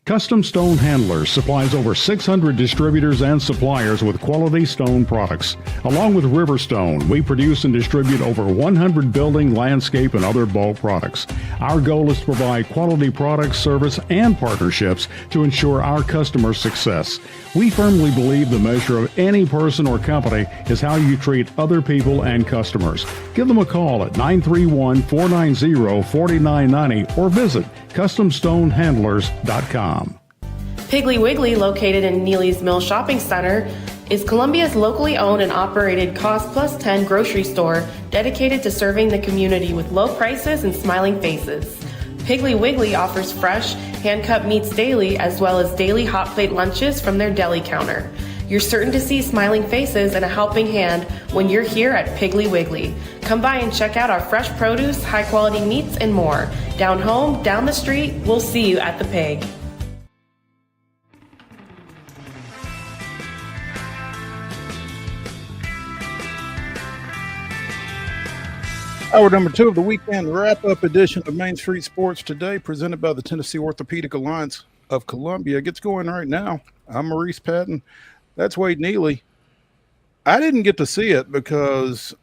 Custom Stone Handlers supplies over 600 distributors and suppliers with quality stone products. Along with Riverstone, we produce and distribute over 100 building, landscape, and other bulk products. Our goal is to provide quality products, service, and partnerships to ensure our customers' success. We firmly believe the measure of any person or company is how you treat other people and customers. Give them a call at 931-490-4990 or visit CustomStoneHandlers.com. Piggly Wiggly, located in Neely's Mill Shopping Center, is Columbia's locally owned and operated Cost Plus 10 grocery store dedicated to serving the community with low prices and smiling faces. Piggly Wiggly offers fresh, hand-cut meats daily as well as daily hot plate lunches from their deli counter. You're certain to see smiling faces and a helping hand when you're here at Piggly Wiggly. Come by and check out our fresh produce, high-quality meats, and more. Down home, down the street, we'll see you at the Pig. Hour number 2 of the weekend wrap-up edition of Main Street Sports Today, presented by the Tennessee Orthopedic Alliance of Columbia. It gets going right now. I'm Maurice Patton. That's Wade Neely. I didn't get to see it because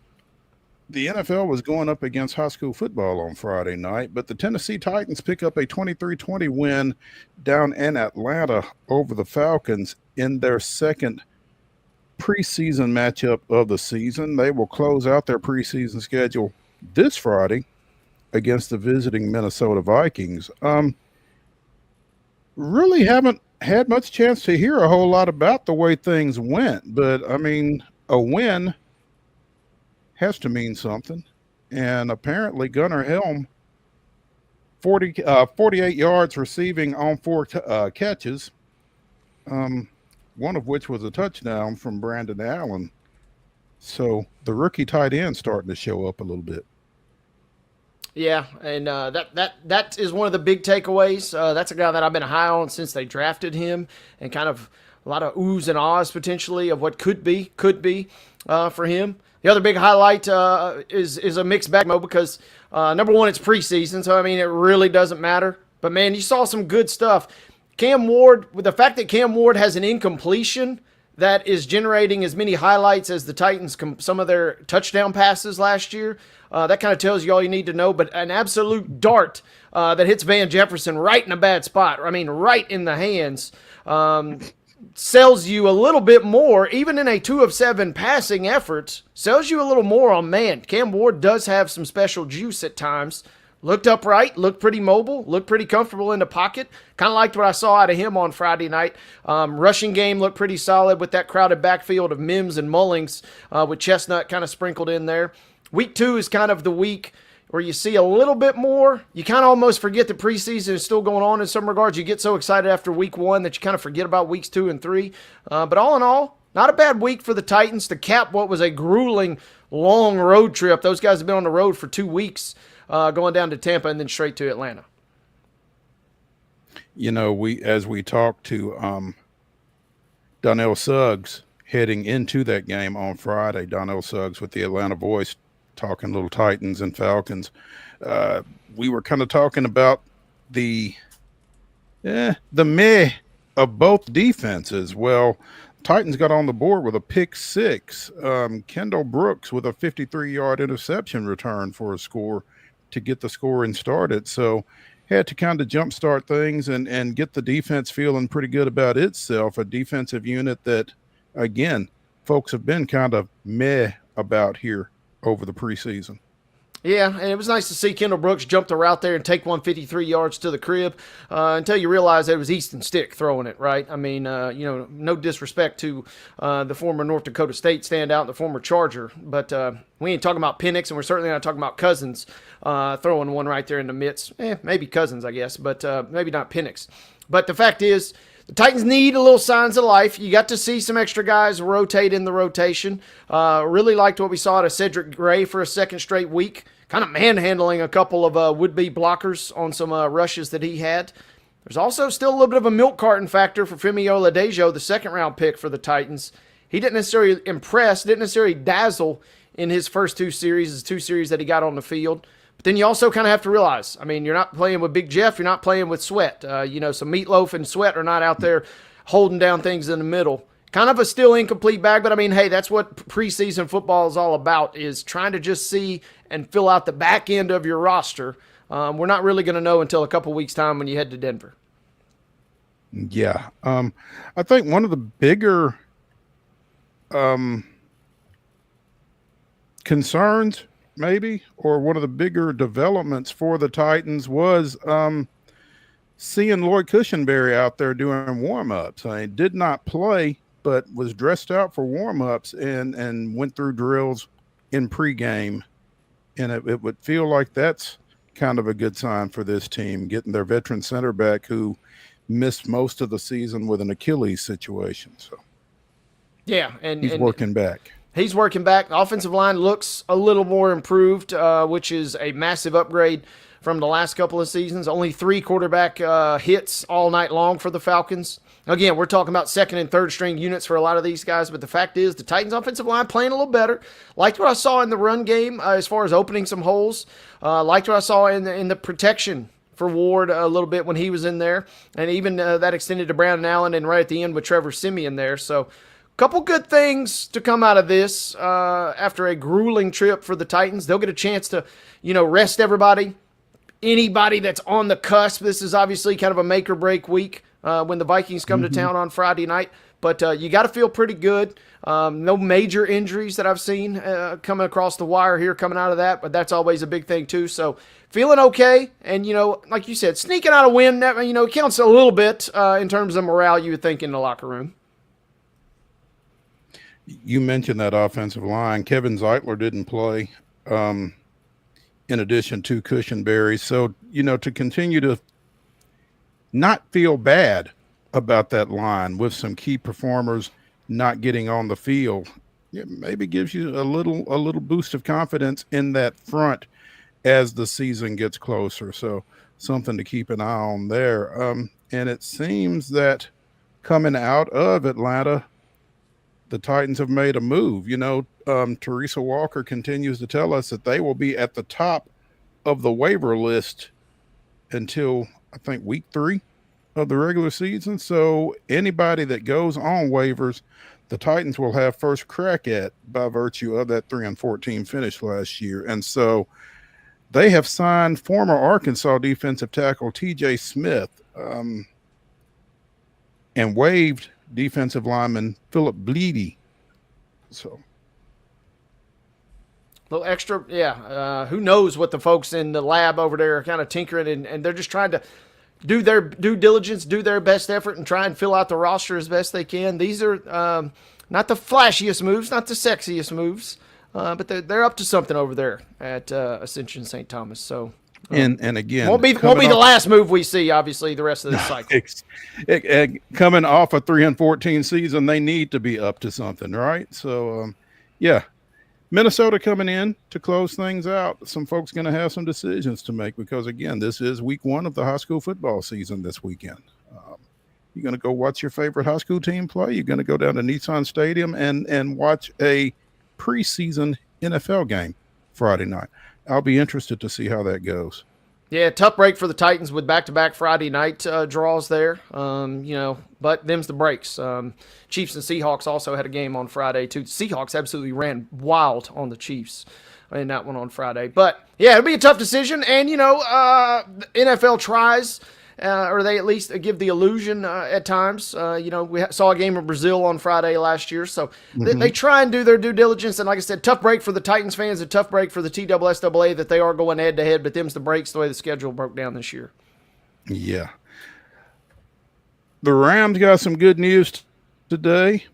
the NFL was going up against high school football on Friday night, but the Tennessee Titans pick up a 23-20 win down in Atlanta over the Falcons in their second preseason matchup of the season. They will close out their preseason schedule this Friday against the visiting Minnesota Vikings. Really haven't had much chance to hear a whole lot about the way things went, but I mean, a win has to mean something. And apparently Gunnar Helm, 48 yards receiving on 4 catches, one of which was a touchdown from Brandon Allen. So the rookie tight end starting to show up a little bit. Yeah, and that is one of the big takeaways. That's a guy that I've been high on since they drafted him, and kind of a lot of oohs and ahs potentially of what could be for him. The other big highlight is a mixed bag, Mo, because number one, it's preseason, so I mean it really doesn't matter. But man, you saw some good stuff. Cam Ward, with the fact that Cam Ward has an incompletion that is generating as many highlights as the Titans, some of their touchdown passes last year, that kind of tells you all you need to know. But an absolute dart that hits Van Jefferson right in a bad spot, I mean right in the hands, sells you a little bit more, even in a 2 of 7 passing effort, sells you a little more on, man, Cam Ward does have some special juice at times. Looked upright, looked pretty mobile, looked pretty comfortable in the pocket. Kind of liked what I saw out of him on Friday night. Rushing game looked pretty solid with that crowded backfield of Mims and Mullings with Chestnut kind of sprinkled in there. Week 2 is kind of the week where you see a little bit more. You kind of almost forget the preseason is still going on in some regards. You get so excited after week 1 that you kind of forget about weeks 2 and 3. But all in all, not a bad week for the Titans to cap what was a grueling, long road trip. Those guys have been on the road for 2 weeks. Going down to Tampa and then straight to Atlanta. You know, as we talked to Donnell Suggs heading into that game on Friday, Donnell Suggs with the Atlanta Voice talking little Titans and Falcons, we were kind of talking about the meh of both defenses. Well, Titans got on the board with a pick 6. Kendall Brooks with a 53-yard interception return for a score to get the scoring started. So had to kind of jumpstart things and get the defense feeling pretty good about itself, a defensive unit that, again, folks have been kind of meh about here over the preseason. Yeah, and it was nice to see Kendall Brooks jump the route there and take 153 yards to the crib until you realize that it was Easton Stick throwing it, right? I mean, no disrespect to the former North Dakota State standout, the former Charger, but we ain't talking about Penix, and we're certainly not talking about Cousins throwing one right there in the midst. Maybe Cousins, I guess, but maybe not Penix. But the fact is, the Titans need a little signs of life. You got to see some extra guys rotate in the rotation. Really liked what we saw out of Cedric Gray for a second straight week. Kind of manhandling a couple of would-be blockers on some rushes that he had. There's also still a little bit of a milk carton factor for Femi Oladejo, the second-round pick for the Titans. He didn't necessarily impress, didn't necessarily dazzle in his first 2 series, his 2 series that he got on the field. But then you also kind of have to realize, I mean, you're not playing with Big Jeff, you're not playing with Sweat. So Meatloaf and Sweat are not out there holding down things in the middle. Kind of a still incomplete bag, but I mean, hey, that's what preseason football is all about, is trying to just see and fill out the back end of your roster. We're not really going to know until a couple weeks' time when you head to Denver. Yeah. I think one of the bigger concerns, maybe, or one of the bigger developments for the Titans was seeing Lloyd Cushenberry out there doing warm-ups. I mean, did not play, but was dressed out for warm-ups and went through drills in pregame. And it would feel like that's kind of a good sign for this team, getting their veteran center back who missed most of the season with an Achilles situation. So yeah, and he's working back. He's working back. The offensive line looks a little more improved, which is a massive upgrade from the last couple of seasons. Only 3 quarterback hits all night long for the Falcons. Again, we're talking about second and third string units for a lot of these guys, but the fact is the Titans offensive line playing a little better. Liked what I saw in the run game as far as opening some holes. Liked what I saw in the protection for Ward a little bit when he was in there, and even that extended to Brandon Allen and right at the end with Trevor Siemian there. So couple good things to come out of this after a grueling trip for the Titans. They'll get a chance to, rest everybody. Anybody that's on the cusp. This is obviously kind of a make or break week when the Vikings come to town on Friday night. But you got to feel pretty good. No major injuries that I've seen coming across the wire here coming out of that, but that's always a big thing too. So feeling okay. And, like you said, sneaking out a win, that, counts a little bit in terms of morale, you would think, in the locker room. You mentioned that offensive line. Kevin Zeitler didn't play, in addition to Cushionberry. So, to continue to not feel bad about that line with some key performers not getting on the field, it maybe gives you a little boost of confidence in that front as the season gets closer. So something to keep an eye on there. And it seems that coming out of Atlanta, the Titans have made a move. Teresa Walker continues to tell us that they will be at the top of the waiver list until I think week 3 of the regular season. So anybody that goes on waivers, the Titans will have first crack at by virtue of that 3-14 finish last year. And so they have signed former Arkansas defensive tackle TJ Smith, and waived defensive lineman Philip Bleedy. So a little extra, yeah. Who knows what the folks in the lab over there are kind of tinkering, and they're just trying to do their due diligence, do their best effort, and try and fill out the roster as best they can. These are not the flashiest moves, not the sexiest moves, but they're up to something over there at Ascension St. Thomas. So and again, won't be the last move we see. Obviously, the rest of this cycle. Coming off a 3-14 season, they need to be up to something, right? So, yeah. Minnesota coming in to close things out. Some folks going to have some decisions to make because, again, this is week 1 of the high school football season this weekend. You're going to go watch your favorite high school team play. You're going to go down to Nissan Stadium and watch a preseason NFL game Friday night. I'll be interested to see how that goes. Yeah, tough break for the Titans with back-to-back Friday night draws there. But them's the breaks. Chiefs and Seahawks also had a game on Friday, too. The Seahawks absolutely ran wild on the Chiefs in that one on Friday. But, yeah, it'll be a tough decision. And, the NFL tries, or they at least give the illusion at times. We saw a game in Brazil on Friday last year. So they try and do their due diligence. And like I said, tough break for the Titans fans, a tough break for the TSSAA that they are going head-to-head. But them's the breaks the way the schedule broke down this year. Yeah. The Rams got some good news today.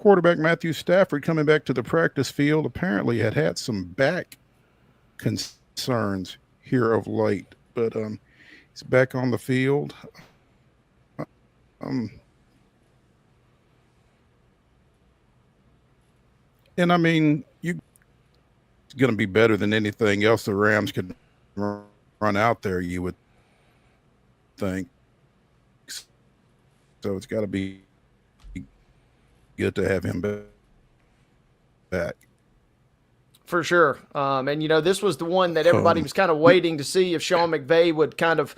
Quarterback Matthew Stafford coming back to the practice field apparently had some back concerns here of late, but he's back on the field. And I mean, it's going to be better than anything else the Rams could run out there, you would think. So it's got to be good to have him back. For sure. And, this was the one that everybody was kind of waiting to see if Sean McVay would kind of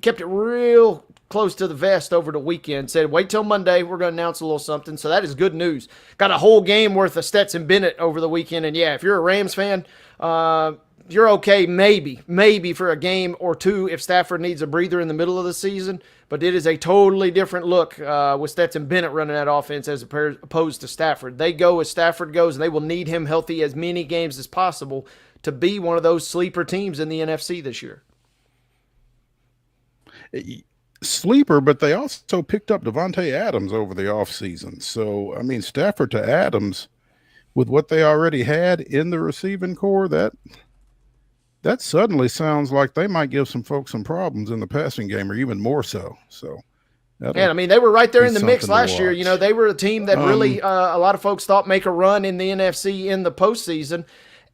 kept it real close to the vest over the weekend, said, wait till Monday, we're going to announce a little something. So that is good news. Got a whole game worth of Stetson Bennett over the weekend. And, yeah, if you're a Rams fan, you're okay maybe for a game or two if Stafford needs a breather in the middle of the season. But it is a totally different look with Stetson Bennett running that offense as opposed to Stafford. They go as Stafford goes, and they will need him healthy as many games as possible to be one of those sleeper teams in the NFC this year. Sleeper, but they also picked up Devontae Adams over the offseason. So, I mean, Stafford to Adams, with what they already had in the receiving core, that suddenly sounds like they might give some folks some problems in the passing game, or even more so. So, and I mean, they were right there in the mix last year. They were a team that really a lot of folks thought make a run in the NFC in the postseason,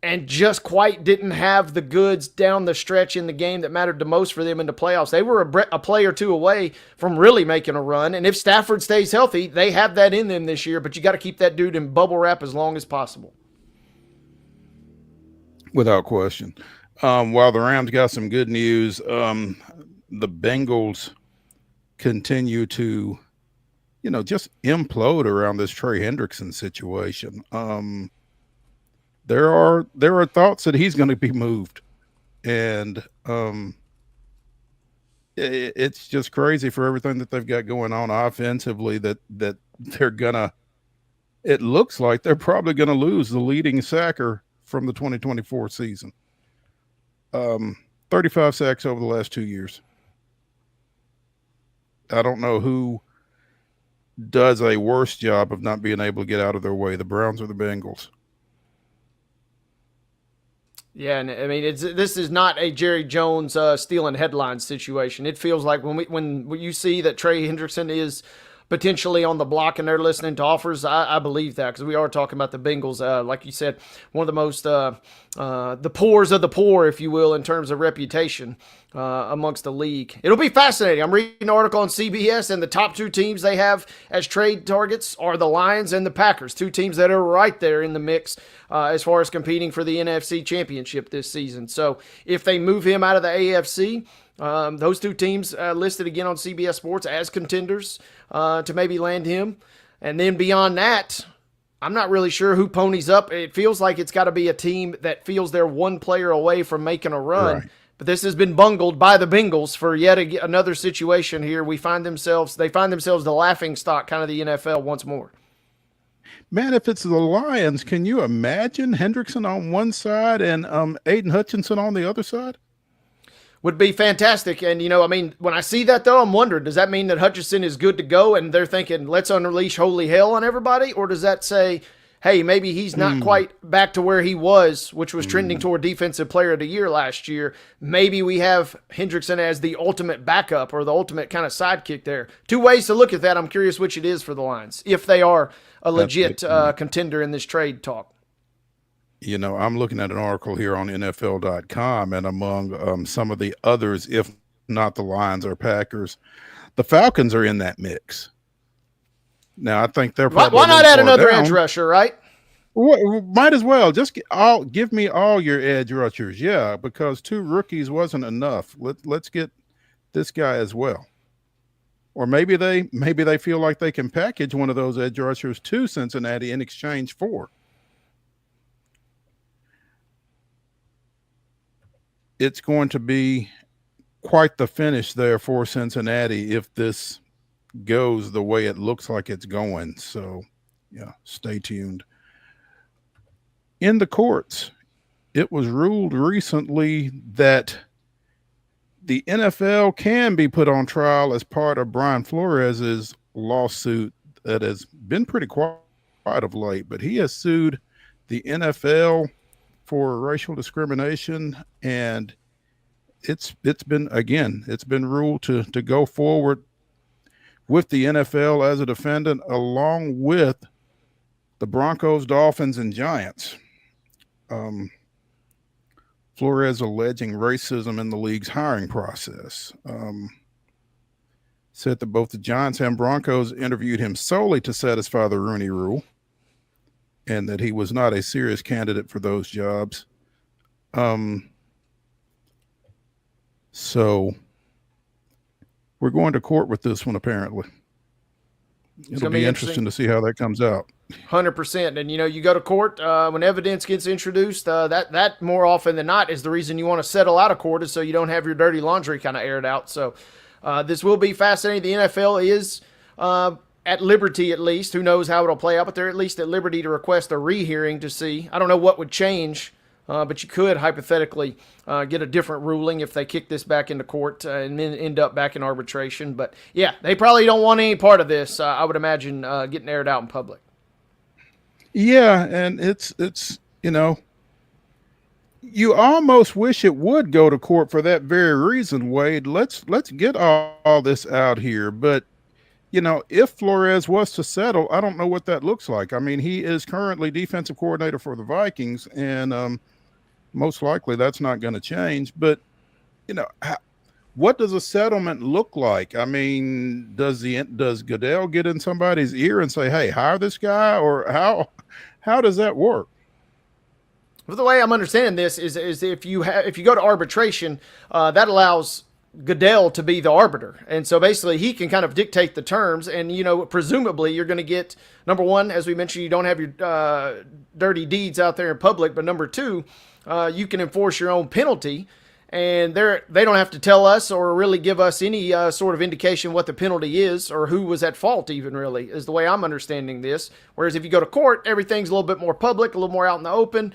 and just quite didn't have the goods down the stretch in the game that mattered the most for them in the playoffs. They were a play or two away from really making a run, and if Stafford stays healthy, they have that in them this year. But you got to keep that dude in bubble wrap as long as possible. Without question. While the Rams got some good news, the Bengals continue to, just implode around this Trey Hendrickson situation. There are thoughts that he's going to be moved, and it's just crazy for everything that they've got going on offensively that they're gonna. It looks like they're probably going to lose the leading sacker from the 2024 season. 35 sacks over the last 2 years. I don't know who does a worse job of not being able to get out of their way, the Browns or the Bengals? Yeah, and I mean, this is not a Jerry Jones stealing headlines situation. It feels like when you see that Trey Hendrickson is potentially on the block and they're listening to offers, I believe that, because we are talking about the Bengals, like you said, one of the most the poors of the poor, if you will, in terms of reputation amongst the league. It'll be fascinating. I'm reading an article on CBS, and the top two teams they have as trade targets are the Lions and the Packers, two teams that are right there in the mix as far as competing for the NFC Championship this season. So if they move him out of the AFC, those two teams listed again on CBS Sports as contenders to maybe land him. And then beyond that, I'm not really sure who ponies up. It feels like it's got to be a team that feels they're one player away from making a run. Right. But this has been bungled by the Bengals for yet another situation here. They find themselves the laughing stock kind of the NFL once more. Man, if it's the Lions, can you imagine Hendrickson on one side and Aiden Hutchinson on the other side? Would be fantastic. And, I mean, when I see that, though, I'm wondering, does that mean that Hutchinson is good to go and they're thinking, let's unleash holy hell on everybody? Or does that say, hey, maybe he's not quite back to where he was, which was trending toward Defensive Player of the Year last year. Maybe we have Hendrickson as the ultimate backup or the ultimate kind of sidekick there. Two ways to look at that. I'm curious which it is for the Lions, if they are a legit contender in this trade talk. I'm looking at an article here on NFL.com, and among some of the others, if not the Lions or Packers, the Falcons are in that mix. Now, I think they're probably why not add another edge rusher, right? Well, might as well. Just give me all your edge rushers, yeah, because 2 rookies wasn't enough. Let's get this guy as well. Or maybe they feel like they can package one of those edge rushers to Cincinnati in exchange for. It's going to be quite the finish there for Cincinnati if this goes the way it looks like it's going. So, yeah, stay tuned. In the courts, it was ruled recently that the NFL can be put on trial as part of Brian Flores's lawsuit that has been pretty quiet of late, but he has sued the NFL for racial discrimination, and it's been ruled to go forward with the NFL as a defendant, along with the Broncos, Dolphins, and Giants. Flores alleging racism in the league's hiring process. Said that both the Giants and Broncos interviewed him solely to satisfy the Rooney Rule, and that he was not a serious candidate for those jobs. So we're going to court with this one, apparently. It'll be interesting to see how that comes out. 100%. And, you go to court when evidence gets introduced, that more often than not is the reason you want to settle out of court, is so you don't have your dirty laundry kind of aired out. So this will be fascinating. The NFL is at liberty, at least. Who knows how it'll play out, but they're at least at liberty to request a rehearing to see. I don't know what would change, but you could hypothetically get a different ruling if they kick this back into court and then end up back in arbitration. But, yeah, they probably don't want any part of this, I would imagine, getting aired out in public. Yeah, and it's you almost wish it would go to court for that very reason, Wade. Let's get all this out here. But, if Flores was to settle, I don't know what that looks like. I mean, he is currently defensive coordinator for the Vikings, and most likely that's not going to change. But, what does a settlement look like? I mean, does Goodell get in somebody's ear and say, hey, hire this guy? Or how does that work? Well, the way I'm understanding this is if you go to arbitration, that allows Goodell to be the arbiter. And so basically he can kind of dictate the terms, and, presumably you're going to get, number one, as we mentioned, you don't have your dirty deeds out there in public, but number two, you can enforce your own penalty, and they don't have to tell us or really give us any sort of indication what the penalty is or who was at fault even, really, is the way I'm understanding this. Whereas if you go to court, everything's a little bit more public, a little more out in the open.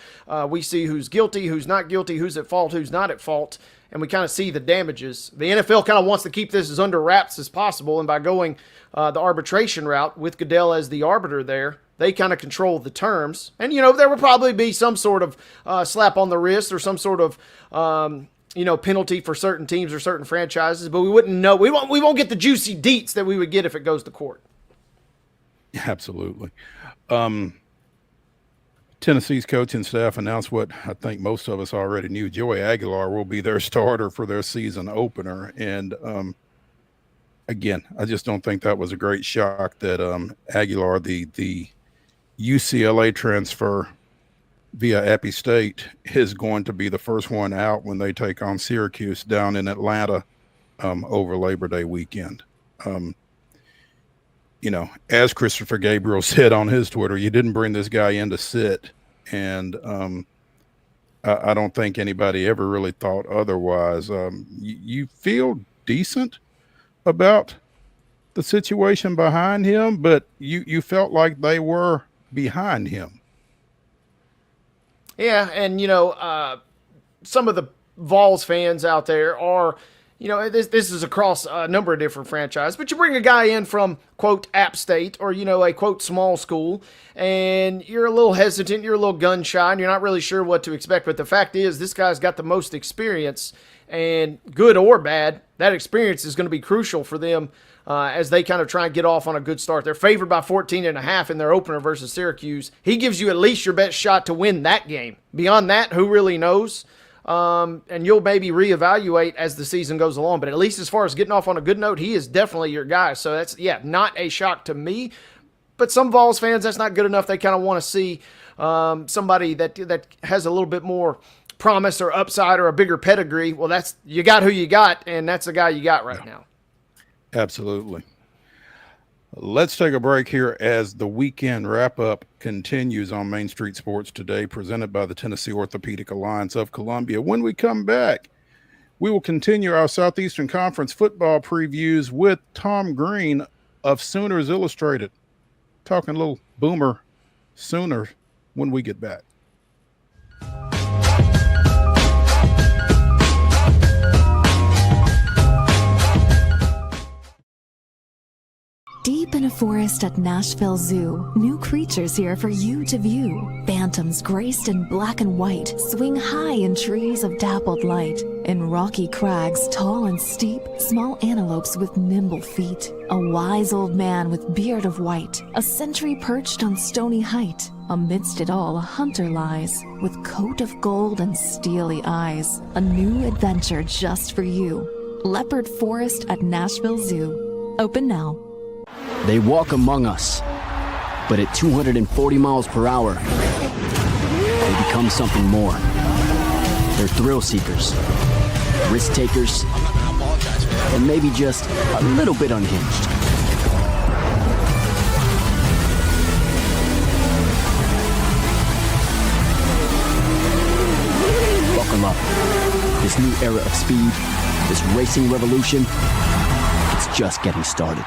We see who's guilty, who's not guilty, who's at fault, who's not at fault. and we kind of see the damages. The NFL kind of wants to keep this as under wraps as possible, and by going the arbitration route with Goodell as the arbiter there, they kind of control the terms. And, there will probably be some sort of slap on the wrist or some sort of, penalty for certain teams or certain franchises, but we wouldn't know. We won't get the juicy deets that we would get if it goes to court. Absolutely. Tennessee's coaching staff announced what I think most of us already knew. Joey Aguilar will be their starter for their season opener. And again, I just don't think that was a great shock that Aguilar, the UCLA transfer via Appy State, is going to be the first one out when they take on Syracuse down in Atlanta over Labor Day weekend. As Christopher Gabriel said on his Twitter, you didn't bring this guy in to sit. And I don't think anybody ever really thought otherwise. You feel decent about the situation behind him, but you felt like they were behind him. Yeah, and, some of the Vols fans out there are, this is across a number of different franchises, but you bring a guy in from, quote, App State or, a, quote, small school, and you're a little hesitant, you're a little gun shy, and you're not really sure what to expect. But the fact is, this guy's got the most experience, and good or bad, that experience is going to be crucial for them as they kind of try and get off on a good start. They're favored by 14.5 in their opener versus Syracuse. He gives you at least your best shot to win that game. Beyond that, who really knows? And you'll maybe reevaluate as the season goes along. But at least as far as getting off on a good note, he is definitely your guy. So that's, not a shock to me. But some Vols fans, that's not good enough. They kind of want to see somebody that has a little bit more promise or upside or a bigger pedigree. Well, you got who you got, and that's the guy you got right now. Absolutely. Let's take a break here as the weekend wrap-up continues on Main Street Sports Today, presented by the Tennessee Orthopedic Alliance of Columbia. When we come back, we will continue our Southeastern Conference football previews with Tom Green of Sooners Illustrated, talking a little Boomer Sooner when we get back. Deep in a forest at Nashville Zoo, new creatures here for you to view. Phantoms graced in black and white swing high in trees of dappled light. In rocky crags, tall and steep, small antelopes with nimble feet. A wise old man with beard of white, a sentry perched on stony height. Amidst it all, a hunter lies, with coat of gold and steely eyes. A new adventure just for you. Leopard Forest at Nashville Zoo. Open now. They walk among us, but at 240 miles per hour, they become something more. They're thrill seekers, risk takers, and maybe just a little bit unhinged. Buckle up. This new era of speed, this racing revolution, it's just getting started.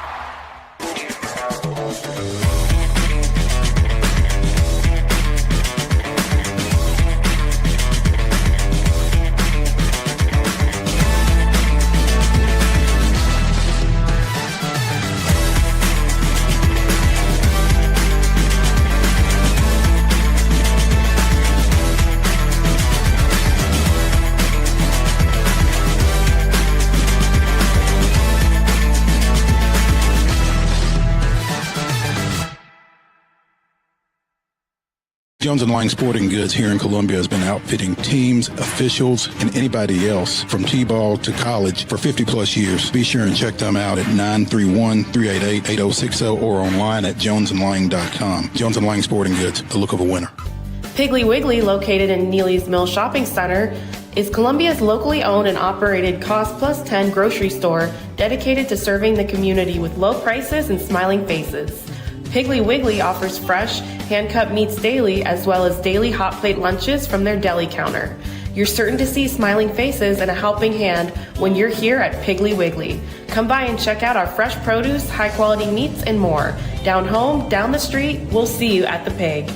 Jones & Lang Sporting Goods here in Columbia has been outfitting teams, officials, and anybody else from T-ball to college for 50-plus years. Be sure and check them out at 931-388-8060 or online at jonesandlang.com. Jones & Lang Sporting Goods, the look of a winner. Piggly Wiggly, located in Neely's Mill Shopping Center, is Columbia's locally owned and operated Cost Plus 10 grocery store dedicated to serving the community with low prices and smiling faces. Piggly Wiggly offers fresh, hand-cut meats daily, as well as daily hot plate lunches from their deli counter. You're certain to see smiling faces and a helping hand when you're here at Piggly Wiggly. Come by and check out our fresh produce, high-quality meats, and more. Down home, down the street, we'll see you at the Pig.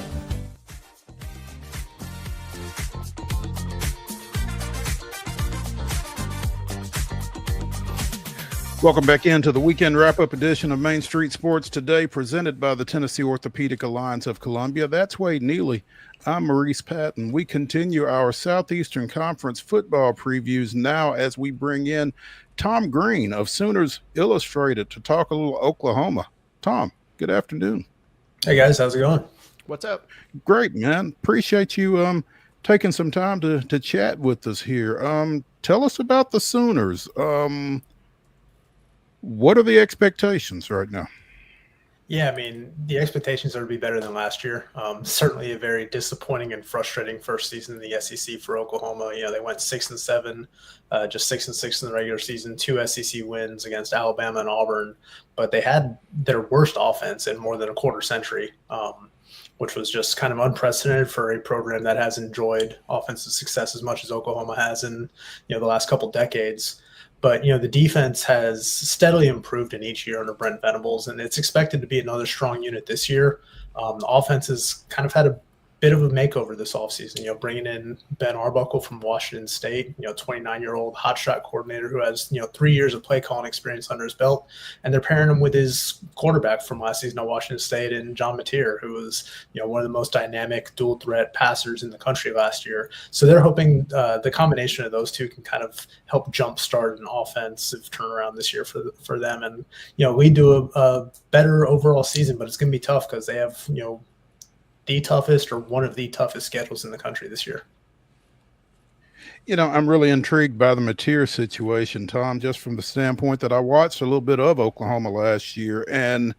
Welcome back into the weekend wrap-up edition of Main Street Sports Today, presented by the Tennessee Orthopedic Alliance of Columbia. That's Wade Neely. I'm Maurice Patton. We continue our Southeastern Conference football previews now as we bring in Tom Green of Sooners Illustrated to talk a little Oklahoma. Tom, good afternoon. Hey guys, how's it going? What's up? Great, man. Appreciate you taking some time to chat with us here. Tell us about the Sooners. What are the expectations right now? Yeah, I mean, the expectations are to be better than last year. Certainly a very disappointing and frustrating first season in the SEC for Oklahoma. You know, they went 6-7, just 6-6 in the regular season, 2 SEC wins against Alabama and Auburn, but they had their worst offense in more than a quarter century, which was just kind of unprecedented for a program that has enjoyed offensive success as much as Oklahoma has in, you know, the last couple decades. But, you know, the defense has steadily improved in each year under Brent Venables, and it's expected to be another strong unit this year. The offense has kind of had a bit of a makeover this offseason, you know, bringing in Ben Arbuckle from Washington State, you know, 29-year-old hotshot coordinator who has, you know, 3 years of play calling experience under his belt. And they're pairing him with his quarterback from last season at Washington State and John Mateer, who was, you know, one of the most dynamic dual threat passers in the country last year. So they're hoping the combination of those two can kind of help jumpstart an offensive turnaround this year for them. And, you know, lead to a better overall season, but it's going to be tough because they have, you know, the toughest or one of the toughest schedules in the country this year. You know, I'm really intrigued by the Mateer situation, Tom, just from the standpoint that I watched a little bit of Oklahoma last year. And,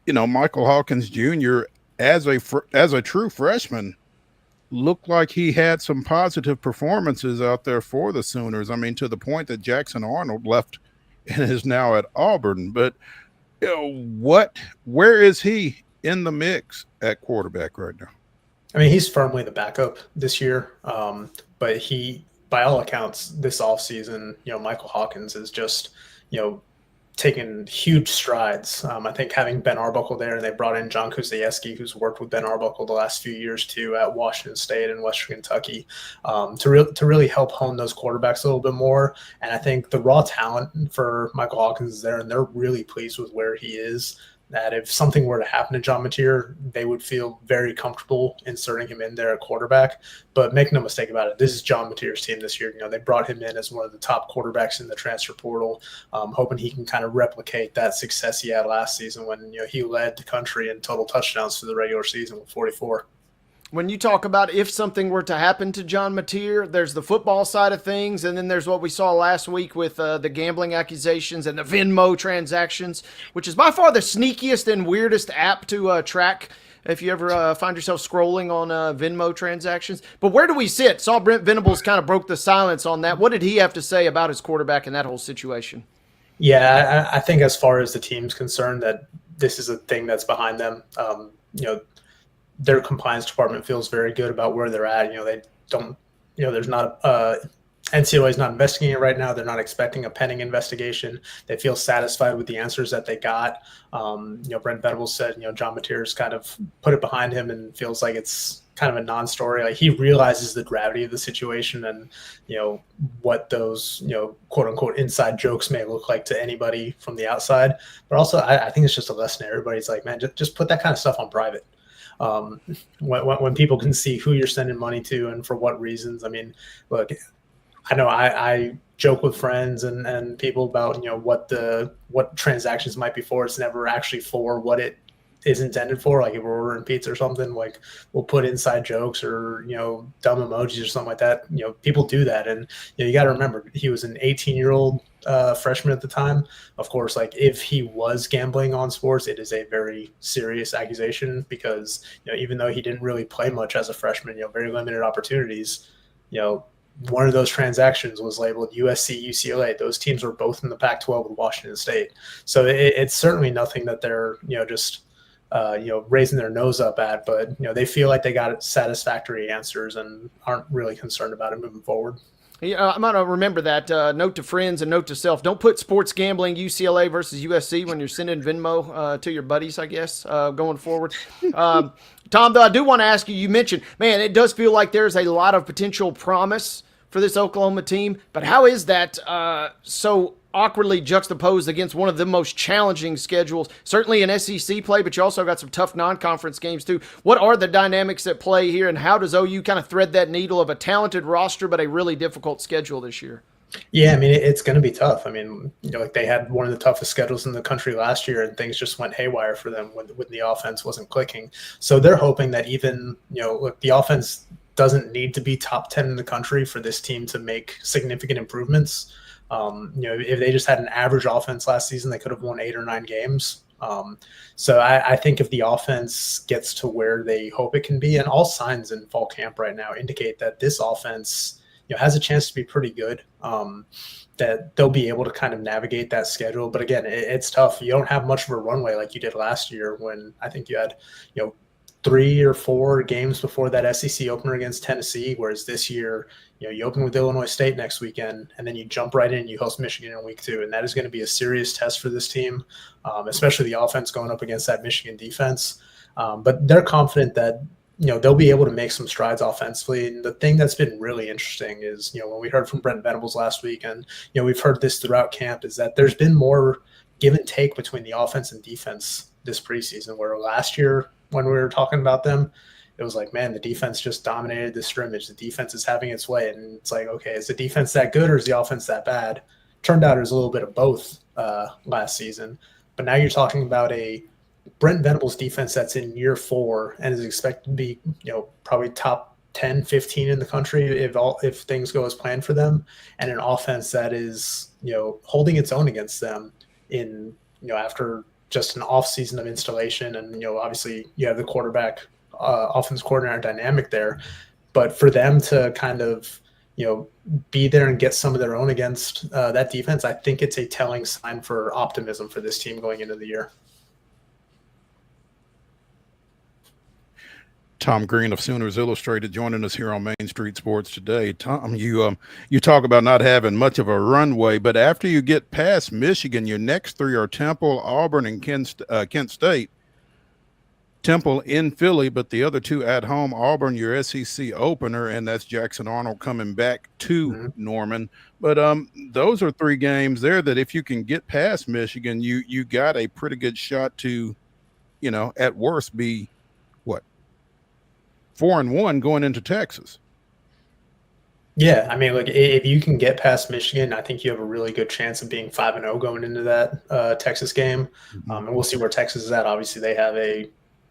you know, Michael Hawkins Jr., as a true freshman, looked like he had some positive performances out there for the Sooners. I mean, to the point that Jackson Arnold left and is now at Auburn. But, you know, where is he in the mix at quarterback right now? I mean, he's firmly the backup this year. But he, by all accounts, this offseason, you know, Michael Hawkins is just, you know, taken huge strides. I think having Ben Arbuckle there, and they brought in John Kuzieski, who's worked with Ben Arbuckle the last few years too at Washington State and Western Kentucky, to really help hone those quarterbacks a little bit more. And I think the raw talent for Michael Hawkins is there, and they're really pleased with where he is. That if something were to happen to John Mateer, they would feel very comfortable inserting him in there at quarterback. But make no mistake about it, this is John Mateer's team this year. You know, they brought him in as one of the top quarterbacks in the transfer portal, hoping he can kind of replicate that success he had last season when, you know, he led the country in total touchdowns for the regular season with 44. When you talk about if something were to happen to John Mateer, there's the football side of things, and then there's what we saw last week with the gambling accusations and the Venmo transactions, which is by far the sneakiest and weirdest app to track if you ever find yourself scrolling on Venmo transactions. But where do we sit? Saw Brent Venables kind of broke the silence on that. What did he have to say about his quarterback in that whole situation? Yeah, I think as far as the team's concerned, that this is a thing that's behind them. You know, their compliance department feels very good about where they're at. You know, they don't, you know, there's not NCAA is not investigating it right now. They're not expecting a pending investigation. They feel satisfied with the answers that they got. You know, Brent Venables said, you know, John Mateer's kind of put it behind him and feels like it's kind of a non-story. Like, he realizes the gravity of the situation and, you know, what those, you know, quote unquote inside jokes may look like to anybody from the outside. But also I think it's just a lesson to everybody. It's like, man, just put that kind of stuff on private. When people can see who you're sending money to and for what reasons. I mean, look, I know I joke with friends and people about, you know, what transactions might be for. It's never actually for what it is intended for. Like if we're ordering pizza or something, like we'll put inside jokes or, you know, dumb emojis or something like that. You know, people do that. And, you know, you got to remember, he was an 18-year-old freshman at the time. Of course, like if he was gambling on sports, it is a very serious accusation because, you know, even though he didn't really play much as a freshman, you know, very limited opportunities, you know, one of those transactions was labeled USC, UCLA. Those teams were both in the Pac-12 with Washington State. So it's certainly nothing that they're, you know, just, you know, raising their nose up at, but, you know, they feel like they got satisfactory answers and aren't really concerned about it moving forward. Yeah, I'm going to remember that. Note to friends and note to self. Don't put sports gambling UCLA versus USC when you're sending Venmo to your buddies, I guess, going forward. Tom, though, I do want to ask you, you mentioned, man, it does feel like there's a lot of potential promise for this Oklahoma team, but how is that so awkwardly juxtaposed against one of the most challenging schedules, certainly in SEC play, but you also got some tough non-conference games too. What are the dynamics at play here, and how does OU kind of thread that needle of a talented roster but a really difficult schedule this year? Yeah, I mean, it's going to be tough. I mean, like they had one of the toughest schedules in the country last year, and things just went haywire for them when the offense wasn't clicking. So they're hoping that even, look, the offense doesn't need to be top 10 in the country for this team to make significant improvements. If they just had an average offense last season, they could have won 8 or 9 games. So I think if the offense gets to where they hope it can be, and all signs in fall camp right now indicate that this offense has a chance to be pretty good, that they'll be able to kind of navigate that schedule. But again, it's tough. You don't have much of a runway like you did last year when I think you had, 3 or 4 games before that SEC opener against Tennessee, whereas this year, you open with Illinois State next weekend, and then you jump right in, you host Michigan in week 2. And that is going to be a serious test for this team, especially the offense going up against that Michigan defense. But they're confident that, they'll be able to make some strides offensively. And the thing that's been really interesting is, when we heard from Brent Venables last week, and, we've heard this throughout camp, is that there's been more give and take between the offense and defense this preseason, where last year when we were talking about them, it was like, man, the defense just dominated the scrimmage. The defense is having its way. And it's like, okay, is the defense that good or is the offense that bad? Turned out it was a little bit of both last season. But now you're talking about a Brent Venables defense that's in year 4 and is expected to be, probably top 10, 15 in the country if things go as planned for them, and an offense that is, holding its own against them in, after just an off season of installation. And, obviously you have the quarterback, offense coordinator dynamic there, but for them to kind of, be there and get some of their own against that defense, I think it's a telling sign for optimism for this team going into the year. Tom Green of Sooners Illustrated joining us here on Main Street Sports today. Tom, you talk about not having much of a runway, but after you get past Michigan, your next 3 are Temple, Auburn, and Kent State. Temple in Philly, but the other 2 at home. Auburn, your SEC opener, and that's Jackson Arnold coming back to Norman. But those are 3 games there that if you can get past Michigan, you got a pretty good shot to, at worst be 4-1 going into Texas. Yeah, I mean, look, if you can get past Michigan, I think you have a really good chance of being 5-0 going into that Texas game. And we'll see where Texas is at. Obviously, they have a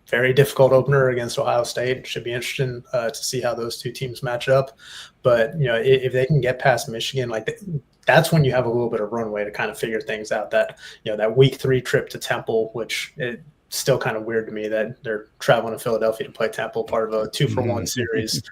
very difficult opener against Ohio State. It should be interesting to see how those 2 teams match up. But, if they can get past Michigan, that's when you have a little bit of runway to kind of figure things out. That, that week 3 trip to Temple, which still kind of weird to me that they're traveling to Philadelphia to play Temple, part of a 2-for-1 series.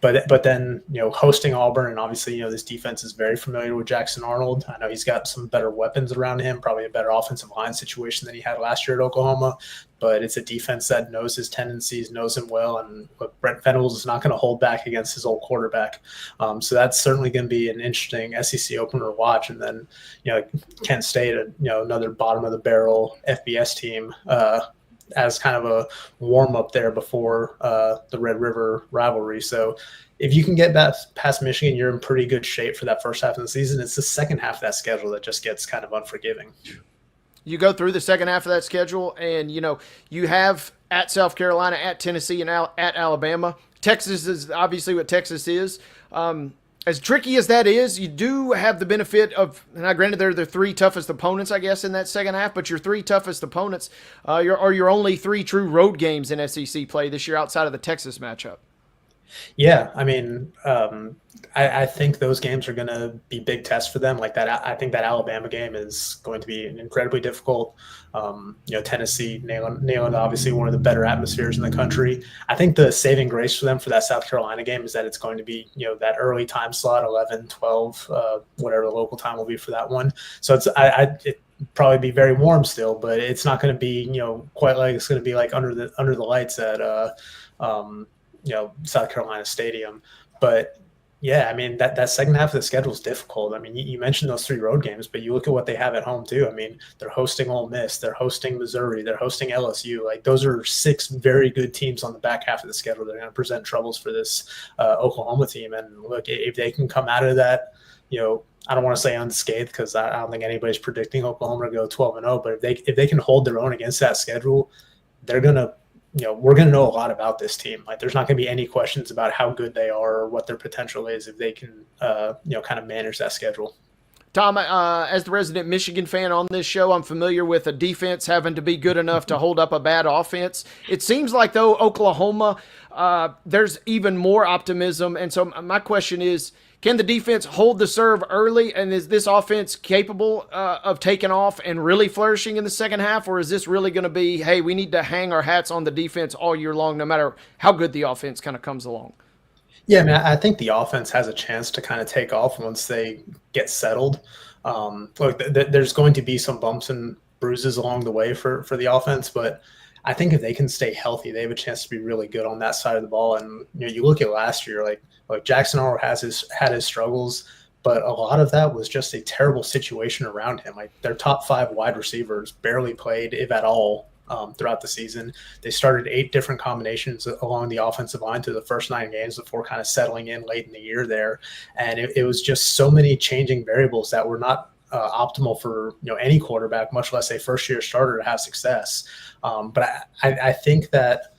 But then, hosting Auburn, and obviously, this defense is very familiar with Jackson Arnold. I know he's got some better weapons around him, probably a better offensive line situation than he had last year at Oklahoma. But it's a defense that knows his tendencies, knows him well, and Brent Venables is not going to hold back against his old quarterback. So that's certainly going to be an interesting SEC opener to watch. And then, Kent State, another bottom of the barrel FBS team, as kind of a warm up there before the Red River rivalry. So if you can get past Michigan, you're in pretty good shape for that first half of the season. It's the second half of that schedule that just gets kind of unforgiving. You go through the second half of that schedule, and, you have at South Carolina, at Tennessee, and at Alabama. Texas is obviously what Texas is. As tricky as that is, you do have the benefit of, and now granted they're the 3 toughest opponents, I guess, in that second half, but your 3 toughest opponents are your only 3 true road games in SEC play this year outside of the Texas matchup. Yeah, I mean, I think those games are going to be big tests for them. Like that, I think that Alabama game is going to be incredibly difficult. Tennessee nailing obviously one of the better atmospheres in the country. I think the saving grace for them for that South Carolina game is that it's going to be, that early time slot, 11, 12, whatever the local time will be for that one. So it probably be very warm still, but it's not going to be, quite like it's going to be like under the lights at, South Carolina Stadium. But yeah, I mean, that second half of the schedule is difficult. I mean, you mentioned those 3 road games, but you look at what they have at home too. I mean, they're hosting Ole Miss, they're hosting Missouri, they're hosting LSU. Like, those are 6 very good teams on the back half of the schedule. They're going to present troubles for this Oklahoma team. And look, if they can come out of that, I don't want to say unscathed because I don't think anybody's predicting Oklahoma to go 12-0. But if they can hold their own against that schedule, they're gonna, we're gonna know a lot about this team. Like, there's not gonna be any questions about how good they are or what their potential is if they can, kind of manage that schedule. Tom, as the resident Michigan fan on this show, I'm familiar with a defense having to be good enough to hold up a bad offense. It seems like, though, Oklahoma, there's even more optimism. And so my question is, can the defense hold the serve early? And is this offense capable of taking off and really flourishing in the second half? Or is this really going to be, hey, we need to hang our hats on the defense all year long, no matter how good the offense kind of comes along? Yeah, I mean, I think the offense has a chance to kind of take off once they get settled. Look, there's going to be some bumps and bruises along the way for the offense, but I think if they can stay healthy, they have a chance to be really good on that side of the ball. And you look at last year, like Jackson Arnold had his struggles, but a lot of that was just a terrible situation around him. Like, their top 5 wide receivers barely played, if at all, throughout the season. They started 8 different combinations along the offensive line through the first 9 games before kind of settling in late in the year there. And it was just so many changing variables that were not optimal for any quarterback, much less a first-year starter, to have success. But I think that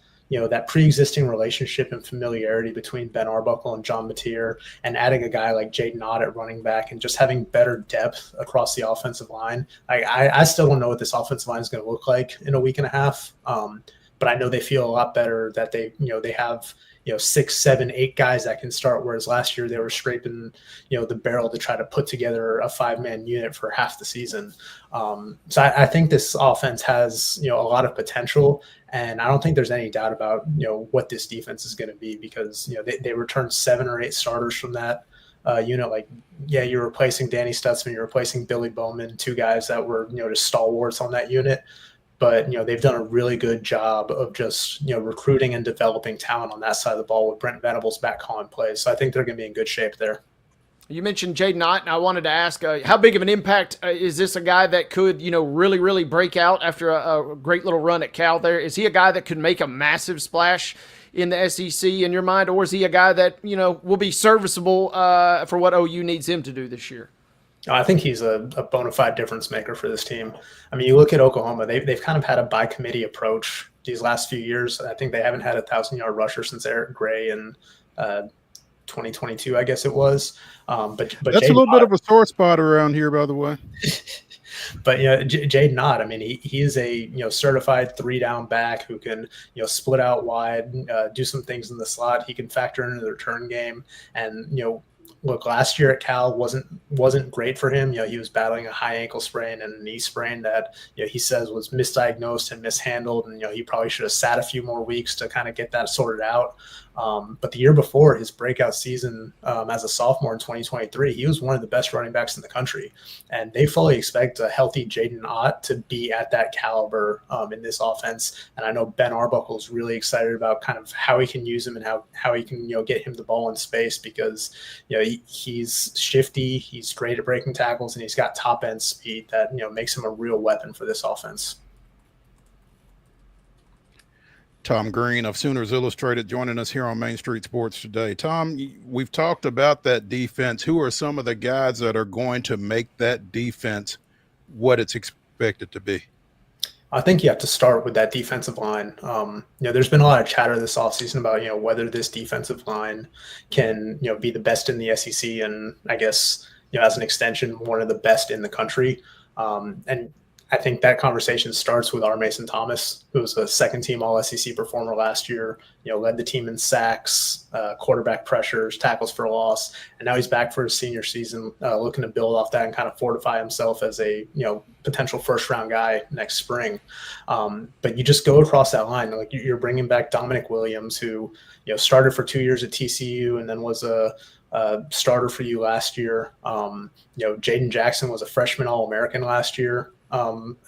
that pre-existing relationship and familiarity between Ben Arbuckle and John Mateer, and adding a guy like Jaden Ott at running back, and just having better depth across the offensive line. I still don't know what this offensive line is going to look like in a week and a half. But I know they feel a lot better that they have 6, 7, 8 guys that can start, whereas last year they were scraping the barrel to try to put together a 5-man unit for half the season. So I think this offense has a lot of potential, and I don't think there's any doubt about what this defense is going to be, because they returned 7 or 8 starters from that unit. Like, yeah, you're replacing Danny Stutzman, you're replacing Billy Bowman, 2 guys that were just stalwarts on that unit. But they've done a really good job of just recruiting and developing talent on that side of the ball, with Brent Venables back calling plays. So I think they're going to be in good shape there. You mentioned Jaden Ott, and I wanted to ask, how big of an impact is this a guy that could, really, really break out after a great little run at Cal there? Is he a guy that could make a massive splash in the SEC in your mind, or is he a guy that, will be serviceable for what OU needs him to do this year? I think he's a bona fide difference maker for this team. I mean, you look at Oklahoma, they've kind of had a by committee approach these last few years. I think they haven't had a 1,000-yard rusher since Eric Gray in 2022, I guess it was. But that's Jaden a little Ott, bit of a sore spot around here, by the way. But Jaden Ott, I mean, he is a certified 3-down back who can split out wide, do some things in the slot. He can factor into the return game, and look, last year at Cal wasn't great for him. He was battling a high ankle sprain and a knee sprain that he says was misdiagnosed and mishandled, and he probably should have sat a few more weeks to kind of get that sorted out. But the year before, his breakout season as a sophomore in 2023, he was one of the best running backs in the country. And they fully expect a healthy Jaden Ott to be at that caliber in this offense. And I know Ben Arbuckle is really excited about kind of how he can use him and how he can get him the ball in space, because he's shifty, he's great at breaking tackles, and he's got top end speed that makes him a real weapon for this offense. Tom Green of Sooners Illustrated joining us here on Main Street Sports today. Tom, we've talked about that defense. Who are some of the guys that are going to make that defense what it's expected to be? I think you have to start with that defensive line. There's been a lot of chatter this offseason about, whether this defensive line can, be the best in the SEC, and I guess, as an extension, one of the best in the country. And I think that conversation starts with our Mason Thomas, who was a second-team All-SEC performer last year, led the team in sacks, quarterback pressures, tackles for loss, and now he's back for his senior season, looking to build off that and kind of fortify himself as a, potential first-round guy next spring. But you just go across that line. Like, you're bringing back Dominic Williams, who, started for 2 years at TCU and then was a starter for you last year. Jaden Jackson was a freshman All-American last year.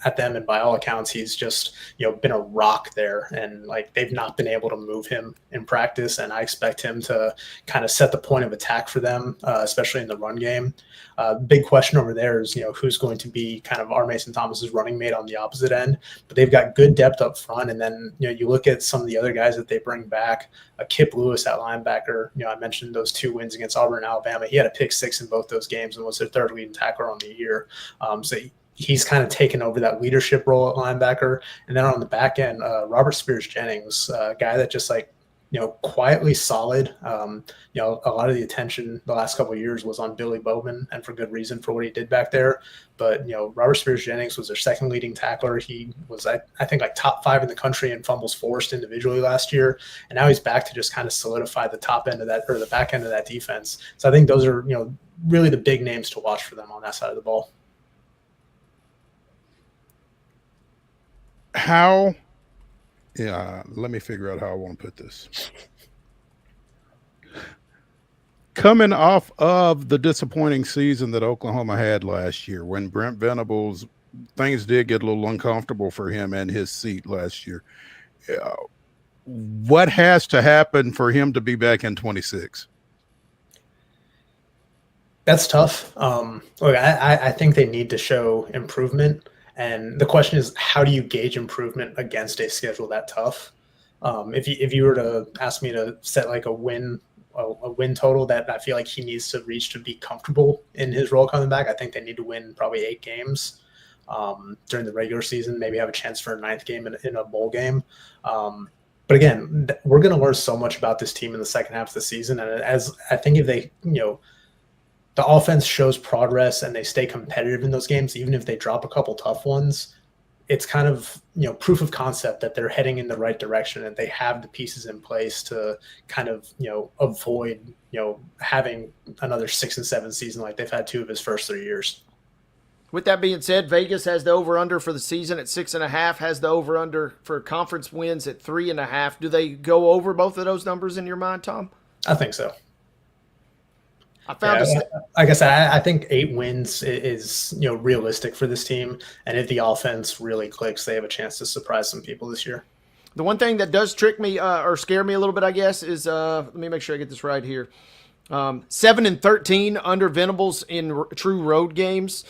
at them, and by all accounts, he's just been a rock there, and like they've not been able to move him in practice, and I expect him to kind of set the point of attack for them, especially in the run game. Big question over there is who's going to be kind of our Mason Thomas's running mate on the opposite end, but they've got good depth up front, and then you look at some of the other guys that they bring back. Kip Lewis at linebacker. I mentioned those 2 wins against Auburn and Alabama. He had a pick 6 in both those games and was their 3rd leading tackler on the year. So he's kind of taken over that leadership role at linebacker. And then on the back end, Robert Spears Jennings, a guy that just quietly solid. A lot of the attention the last couple of years was on Billy Bowman, and for good reason for what he did back there. But, Robert Spears Jennings was their 2nd leading tackler. He was, I think, like top 5 in the country in fumbles forced individually last year. And now he's back to just kind of solidify the top end of that, or the back end of that defense. So I think those are, really the big names to watch for them on that side of the ball. Let me figure out how I want to put this. Coming off of the disappointing season that Oklahoma had last year, when Brent Venables, things did get a little uncomfortable for him and his seat last year. What has to happen for him to be back in 26? That's tough. Look, I think they need to show improvement. And the question is, how do you gauge improvement against a schedule that tough? If you were to ask me to set like a win total that I feel like he needs to reach to be comfortable in his role coming back, I think they need to win probably 8 games during the regular season, maybe have a chance for a 9th game in a bowl game. But again, we're going to learn so much about this team in the second half of the season. And as I think if they, the offense shows progress and they stay competitive in those games, even if they drop a couple tough ones, it's kind of, proof of concept that they're heading in the right direction and they have the pieces in place to kind of, avoid, having another 6 and 7 season like they've had 2 of his first 3 years. With that being said, Vegas has the over-under for the season at 6.5, has the over-under for conference wins at 3.5. Do they go over both of those numbers in your mind, Tom? I think so. I guess I think 8 wins is realistic for this team, and if the offense really clicks, they have a chance to surprise some people this year. The one thing that does trick me or scare me a little bit, I guess, is let me make sure I get this right here. 7-13 under Venables in true road games.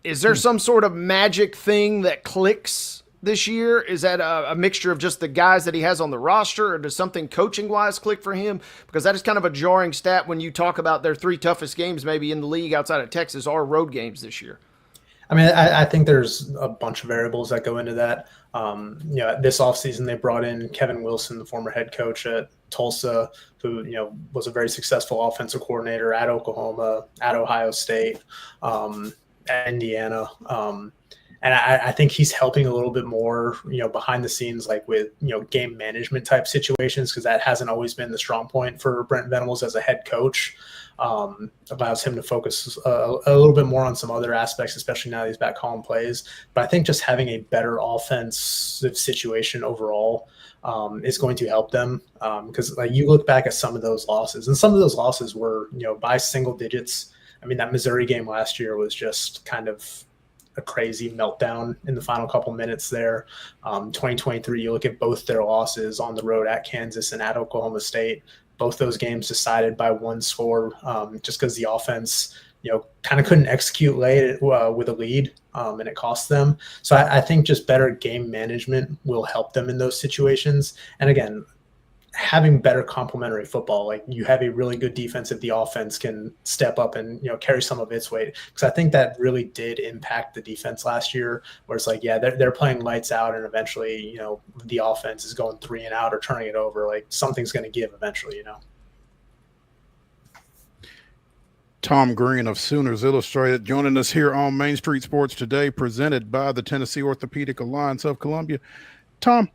Is there some sort of magic thing that clicks this year? Is that a mixture of just the guys that he has on the roster, or does something coaching-wise click for him? Because that is kind of a jarring stat when you talk about their 3 toughest games maybe in the league outside of Texas are road games this year. I mean, I think there's a bunch of variables that go into that. This offseason they brought in Kevin Wilson, the former head coach at Tulsa, who, was a very successful offensive coordinator at Oklahoma, at Ohio State, at Indiana. And I think he's helping a little bit more, behind the scenes, like with, game management type situations, because that hasn't always been the strong point for Brent Venables as a head coach. Allows him to focus a little bit more on some other aspects, especially now that he's back calling plays. But I think just having a better offensive situation overall is going to help them, because like you look back at some of those losses, and some of those losses were, by single digits. I mean, that Missouri game last year was just kind of a crazy meltdown in the final couple minutes there. 2023, you look at both their losses on the road at Kansas and at Oklahoma State. Both those games decided by 1 score, just because the offense, kind of couldn't execute late with a lead, and it cost them. So I think just better game management will help them in those situations. And again, having better complementary football, like you have a really good defense if the offense can step up and carry some of its weight, because I think that really did impact the defense last year, where it's like, yeah, they're playing lights out, and eventually the offense is going 3 and out or turning it over. Like something's going to give eventually. Tom Green of Sooners Illustrated joining us here on Main Street Sports today, presented by the Tennessee Orthopedic Alliance of Columbia. Tom,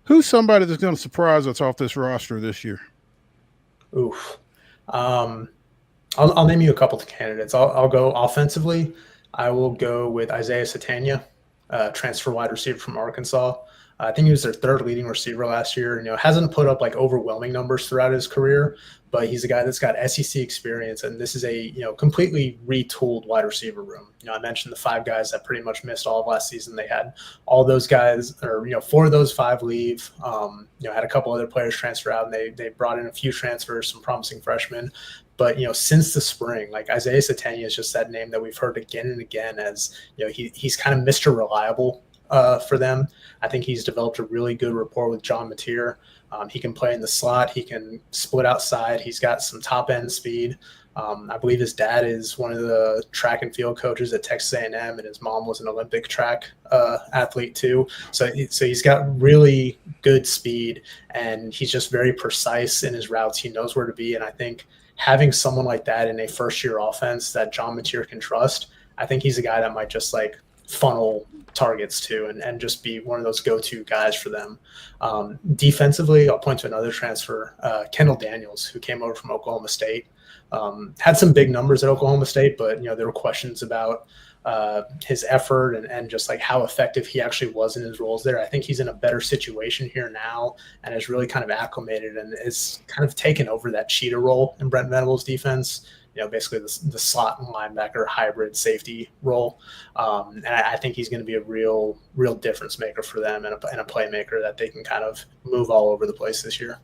who's somebody that's going to surprise us off this roster this year? Oof. I'll name you a couple of candidates. I'll go offensively. I will go with Isaiah Satania, transfer wide receiver from Arkansas. I think he was their third leading receiver last year. Hasn't put up like overwhelming numbers throughout his career, but he's a guy that's got SEC experience, and this is a completely retooled wide receiver room. I mentioned the 5 guys that pretty much missed all of last season. They had all those guys, or 4 of those 5 leave. Had a couple other players transfer out, and they brought in a few transfers, some promising freshmen. But since the spring, like Isaiah Satania is just that name that we've heard again and again as he's kind of Mr. Reliable for them. I think he's developed a really good rapport with John Mateer. He can play in the slot. He can split outside. He's got some top end speed. I believe his dad is one of the track and field coaches at Texas A&M, and his mom was an Olympic track athlete too. So he's got really good speed, and he's just very precise in his routes. He knows where to be, and I think having someone like that in a first-year offense that John Mateer can trust, I think he's a guy that might just like funnel targets to and just be one of those go-to guys for them. Defensively, I'll point to another transfer, Kendall Daniels, who came over from Oklahoma State. Had some big numbers at Oklahoma State, but there were questions about his effort and just like how effective he actually was in his roles there. I think he's in a better situation here now and is really kind of acclimated and is kind of taken over that cheetah role in Brent Venables' defense. Basically the slot and linebacker hybrid safety role. And I think he's going to be a real difference maker for them and a playmaker that they can kind of move all over the place this year.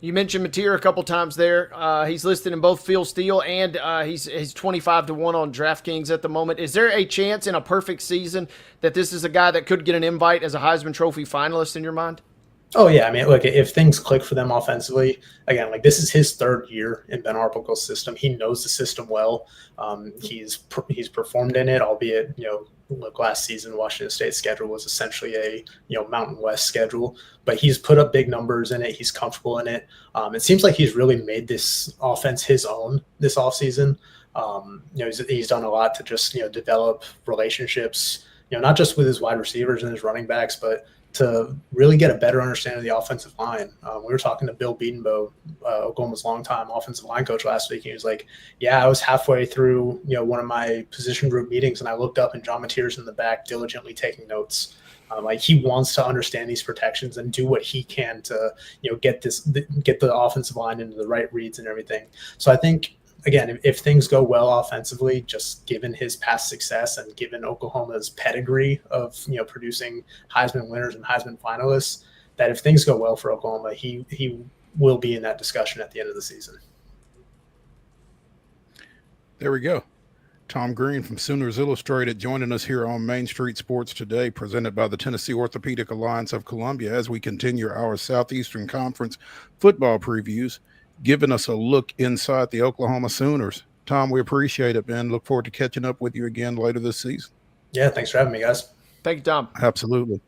You mentioned Mateer a couple times there. He's listed in both Phil Steele and he's 25-1 on DraftKings at the moment. Is there a chance in a perfect season that this is a guy that could get an invite as a Heisman Trophy finalist in your mind? Oh, yeah. I mean, look, if things click for them offensively, again, like this is his 3rd year in Ben Harpel's system. He knows the system well. He's performed in it, albeit, look, last season, Washington State's schedule was essentially a, Mountain West schedule, but he's put up big numbers in it. He's comfortable in it. It seems like he's really made this offense his own this offseason. He's done a lot to just, develop relationships, not just with his wide receivers and his running backs, but to really get a better understanding of the offensive line. We were talking to Bill Bedenbaugh, Oklahoma's longtime offensive line coach last week. And he was like, yeah, I was halfway through, one of my position group meetings and I looked up and John Mateer's in the back diligently taking notes. Like he wants to understand these protections and do what he can to, get the offensive line into the right reads and everything. So I think, again, if things go well offensively, just given his past success and given Oklahoma's pedigree of, producing Heisman winners and Heisman finalists, that if things go well for Oklahoma, he will be in that discussion at the end of the season. There we go. Tom Green from Sooners Illustrated joining us here on Main Street Sports Today, presented by the Tennessee Orthopedic Alliance of Columbia as we continue our Southeastern Conference football previews, giving us a look inside the Oklahoma Sooners. Tom, we appreciate it, man. Look forward to catching up with you again later this season. Yeah, thanks for having me, guys. Thank you, Tom. Absolutely.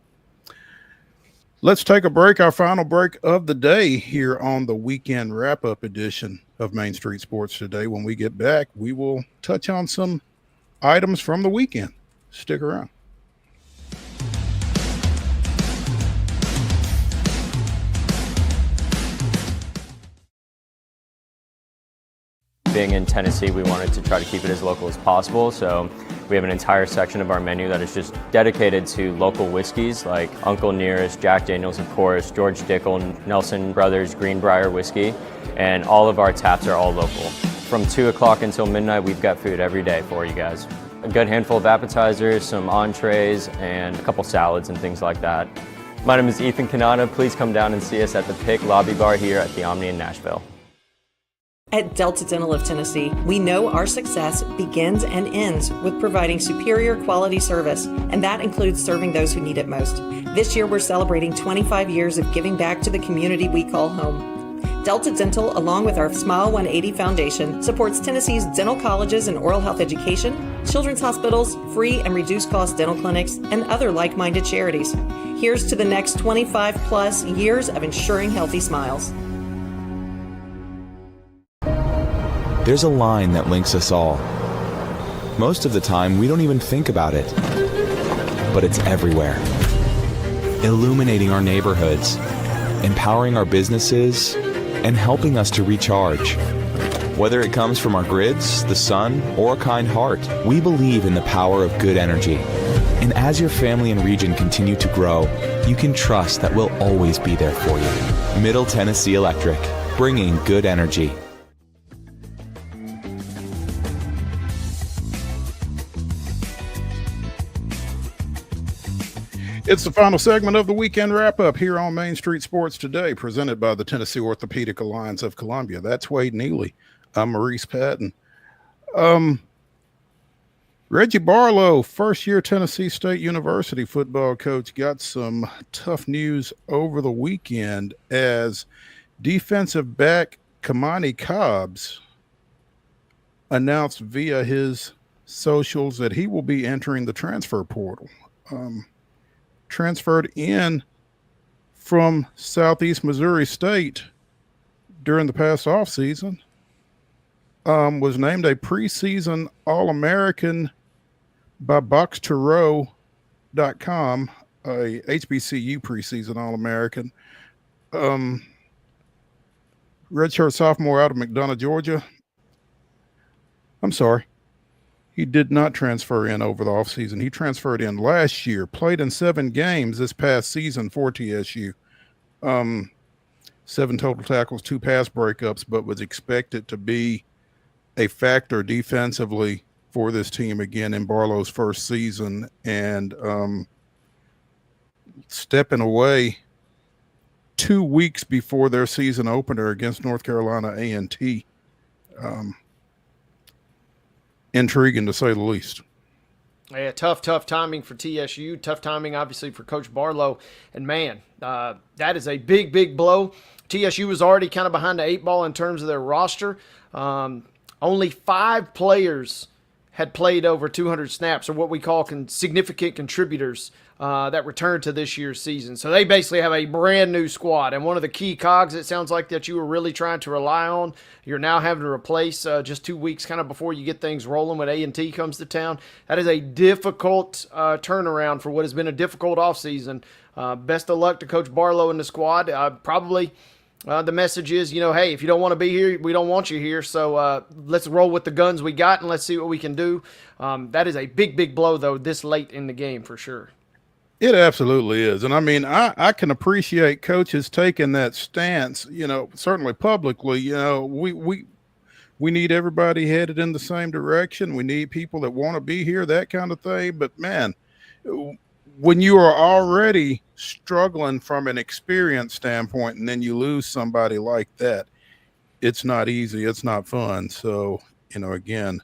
Let's take a break, our final break of the day here on the weekend wrap-up edition of Main Street Sports Today. When we get back, we will touch on some items from the weekend. Stick around. Being in Tennessee, we wanted to try to keep it as local as possible, so we have an entire section of our menu that is just dedicated to local whiskeys like Uncle Nearest, Jack Daniels, of course, George Dickel, Nelson Brothers, Greenbrier whiskey, and all of our taps are all local. From 2 o'clock until midnight, we've got food every day for you guys. A good handful of appetizers, some entrees, and a couple salads and things like that. My name is Ethan Kanata. Please come down and see us at the PIC Lobby Bar here at the Omni in Nashville. At Delta Dental of Tennessee, we know our success begins and ends with providing superior quality service, and that includes serving those who need it most. This year, we're celebrating 25 years of giving back to the community we call home. Delta Dental, along with our Smile 180 Foundation, supports Tennessee's dental colleges and oral health education, children's hospitals, free and reduced cost dental clinics, and other like-minded charities. Here's to the next 25 plus years of ensuring healthy smiles. There's a line that links us all. Most of the time, we don't even think about it, but it's everywhere. Illuminating our neighborhoods, empowering our businesses, and helping us to recharge. Whether it comes from our grids, the sun, or a kind heart, we believe in the power of good energy. And as your family and region continue to grow, you can trust that we'll always be there for you. Middle Tennessee Electric, bringing good energy. It's the final segment of the weekend wrap-up here on Main Street Sports Today, presented by the Tennessee Orthopedic Alliance of Columbia. That's Wade Neely. I'm Maurice Patton. Reggie Barlow, first-year Tennessee State University football coach, got some tough news over the weekend as defensive back Kamani Cobbs announced via his socials that he will be entering the transfer portal. Transferred in from Southeast Missouri State during the past offseason, was named a preseason All-American by BoxToRow.com, a HBCU preseason All-American. Redshirt sophomore out of McDonough, Georgia. I'm sorry. He did not transfer in over the offseason. He transferred in last year, played in 7 games this past season for TSU. 7 total tackles, 2 pass breakups, but was expected to be a factor defensively for this team again in Barlow's first season, and stepping away 2 weeks before their season opener against North Carolina A&T. Intriguing to say the least. Yeah, tough timing for TSU. Tough timing, obviously, for Coach Barlow. And, man, that is a big blow. TSU was already kind of behind the 8 ball in terms of their roster. Only 5 players had played over 200 snaps, or what we call significant contributors, that returned to this year's season. So they basically have a brand new squad. And one of the key cogs, it sounds like, that you were really trying to rely on, you're now having to replace just 2 weeks kind of before you get things rolling when A&T comes to town. That is a difficult turnaround for what has been a difficult offseason. Best of luck to Coach Barlow and the squad. Probably the message is, hey, if you don't want to be here, we don't want you here. So let's roll with the guns we got and let's see what we can do. That is a big blow, though, this late in the game for sure. It absolutely is. And I mean, I can appreciate coaches taking that stance, certainly publicly. We need everybody headed in the same direction. We need people that want to be here, that kind of thing. But man, when you are already struggling from an experience standpoint and then you lose somebody like that, it's not easy. It's not fun. So, again,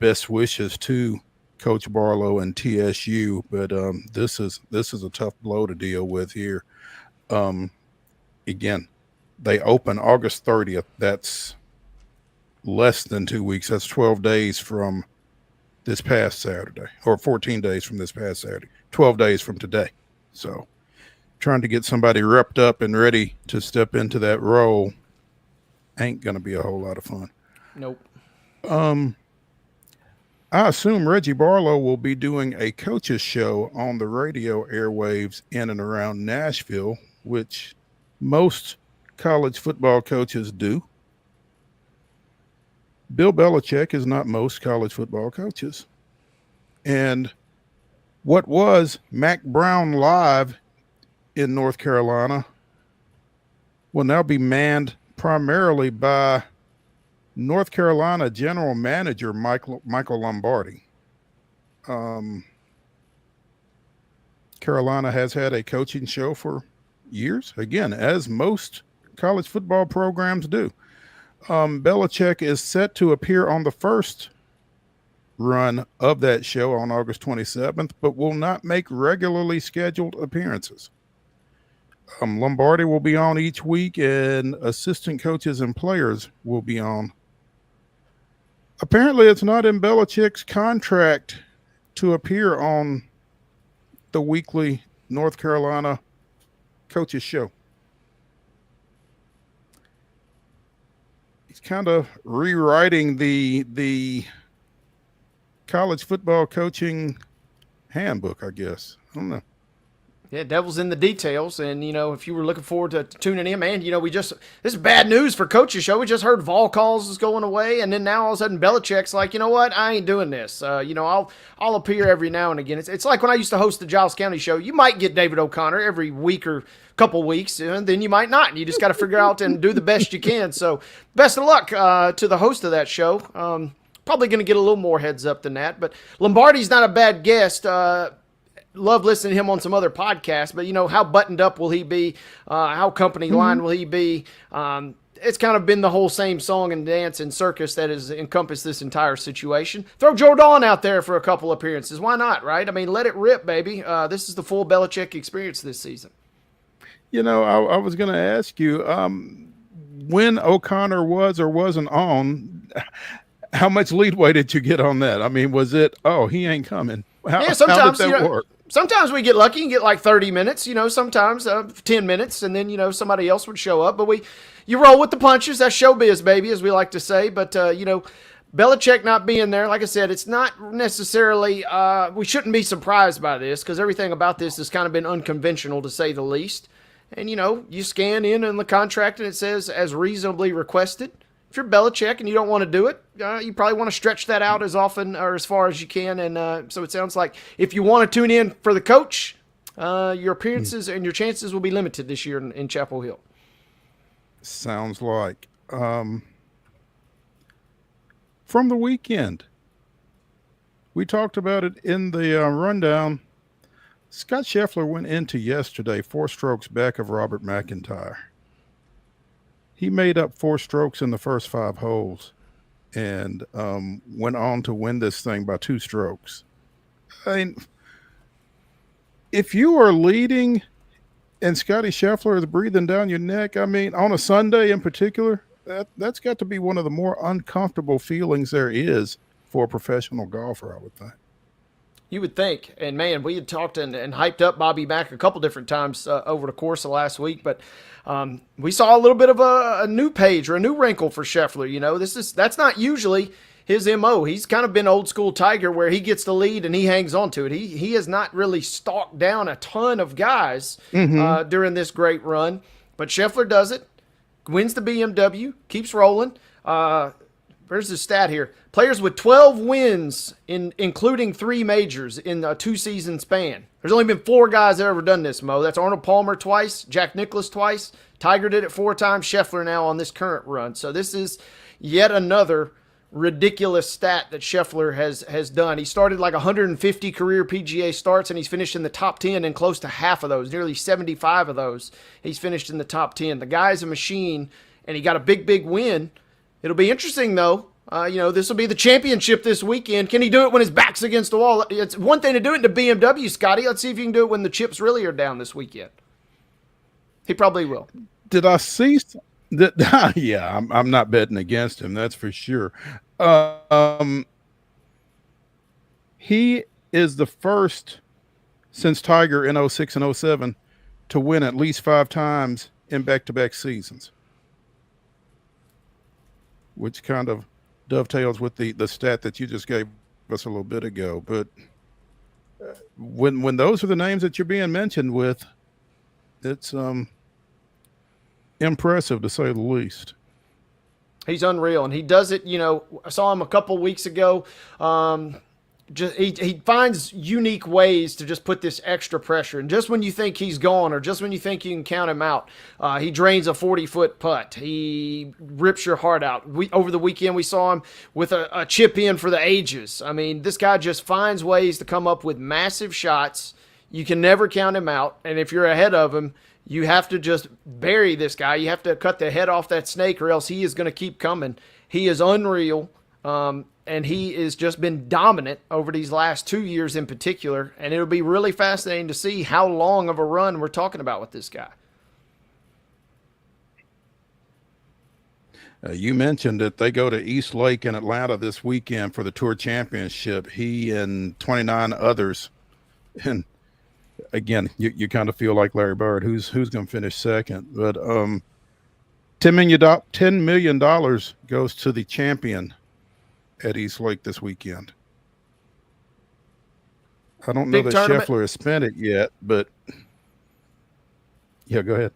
best wishes to Coach Barlow and TSU, but this is a tough blow to deal with here. Again, they open August 30th. That's less than 2 weeks. That's 12 days from this past Saturday, or 14 days from this past Saturday, 12 days from today. So trying to get somebody repped up and ready to step into that role ain't going to be a whole lot of fun. Nope. I assume Reggie Barlow will be doing a coach's show on the radio airwaves in and around Nashville, which most college football coaches do. Bill Belichick is not most college football coaches. And what was Mac Brown Live in North Carolina will now be manned primarily by North Carolina General Manager Michael Lombardi. Carolina has had a coaching show for years, again, as most college football programs do. Belichick is set to appear on the first run of that show on August 27th, but will not make regularly scheduled appearances. Lombardi will be on each week, and assistant coaches and players will be on. Apparently, it's not in Belichick's contract to appear on the weekly North Carolina coaches show. He's kind of rewriting the college football coaching handbook, I guess. I don't know. Yeah, devil's in the details. And, if you were looking forward to tuning in, man, this is bad news for Coach's Show. We just heard Vol calls is going away. And then now all of a sudden Belichick's like, you know what? I ain't doing this. I'll appear every now and again. It's like when I used to host the Giles County Show. You might get David O'Connor every week or couple weeks, and then you might not. And you just got to figure out and do the best you can. So best of luck to the host of that show. Probably going to get a little more heads up than that. But Lombardi's not a bad guest. Love listening to him on some other podcasts, but how buttoned up will he be? How company line will he be? It's kind of been the whole same song and dance and circus that has encompassed this entire situation. Throw Jordan out there for a couple appearances. Why not, right? I mean, let it rip, baby. This is the full Belichick experience this season. I was going to ask you, when O'Connor was or wasn't on, how much leeway did you get on that? I mean, was it, he ain't coming? Sometimes, how did that work? Sometimes we get lucky and get like 30 minutes, sometimes 10 minutes, and then, somebody else would show up. But you roll with the punches. That's showbiz, baby, as we like to say. But, Belichick not being there, like I said, it's not necessarily, we shouldn't be surprised by this because everything about this has kind of been unconventional to say the least. And, you scan in the contract and it says as reasonably requested. If you're Belichick and you don't want to do it, you probably want to stretch that out as often or as far as you can. And so it sounds like if you want to tune in for the coach, your appearances and your chances will be limited this year in Chapel Hill. Sounds like. From the weekend, we talked about it in the rundown. Scott Scheffler went into yesterday 4 strokes back of Robert McIntyre. He made up 4 strokes in the first 5 holes and went on to win this thing by 2 strokes. I mean, if you are leading and Scotty Scheffler is breathing down your neck, I mean, on a Sunday in particular, that's got to be one of the more uncomfortable feelings there is for a professional golfer, I would think. You would think. And, man, we had talked and hyped up Bobby Mack a couple different times over the course of last week. But we saw a little bit of a new page or a new wrinkle for Scheffler. That's not usually his MO. He's kind of been old school Tiger where he gets the lead and he hangs on to it. He has not really stalked down a ton of guys during this great run. But Scheffler does it, wins the BMW, keeps rolling. Where's the stat here? Players with 12 wins, including 3 majors in a 2-season span. There's only been 4 guys that have ever done this, Mo. That's Arnold Palmer twice, Jack Nicklaus twice, Tiger did it 4 times, Scheffler now on this current run. So this is yet another ridiculous stat that Scheffler has done. He started like 150 career PGA starts, and he's finished in the top 10 in close to half of those, nearly 75 of those. He's finished in the top 10. The guy's a machine, and he got a big win. It'll be interesting, though. This will be the championship this weekend. Can he do it when his back's against the wall? It's one thing to do it in the BMW, Scotty. Let's see if you can do it when the chips really are down this weekend. He probably will. Did I see that? Yeah, I'm not betting against him. That's for sure. He is the first since Tiger in 06 and 07 to win at least 5 times in back-to-back seasons, which kind of dovetails with the stat that you just gave us a little bit ago. But when those are the names that you're being mentioned with, it's impressive to say the least. He's unreal, and he does it. I saw him a couple weeks ago. He finds unique ways to just put this extra pressure. And just when you think he's gone or just when you think you can count him out, he drains a 40-foot putt. He rips your heart out. Over the weekend, we saw him with a chip in for the ages. I mean, this guy just finds ways to come up with massive shots. You can never count him out. And if you're ahead of him, you have to just bury this guy. You have to cut the head off that snake or else he is going to keep coming. He is unreal. And he has just been dominant over these last 2 years in particular. And it'll be really fascinating to see how long of a run we're talking about with this guy. You mentioned that they go to East Lake in Atlanta this weekend for the Tour Championship. He and 29 others. And again, you kind of feel like Larry Bird. Who's going to finish second? But $10 million goes to the champion at East Lake this weekend. I don't know that Scheffler has spent it yet, but Yeah, go ahead.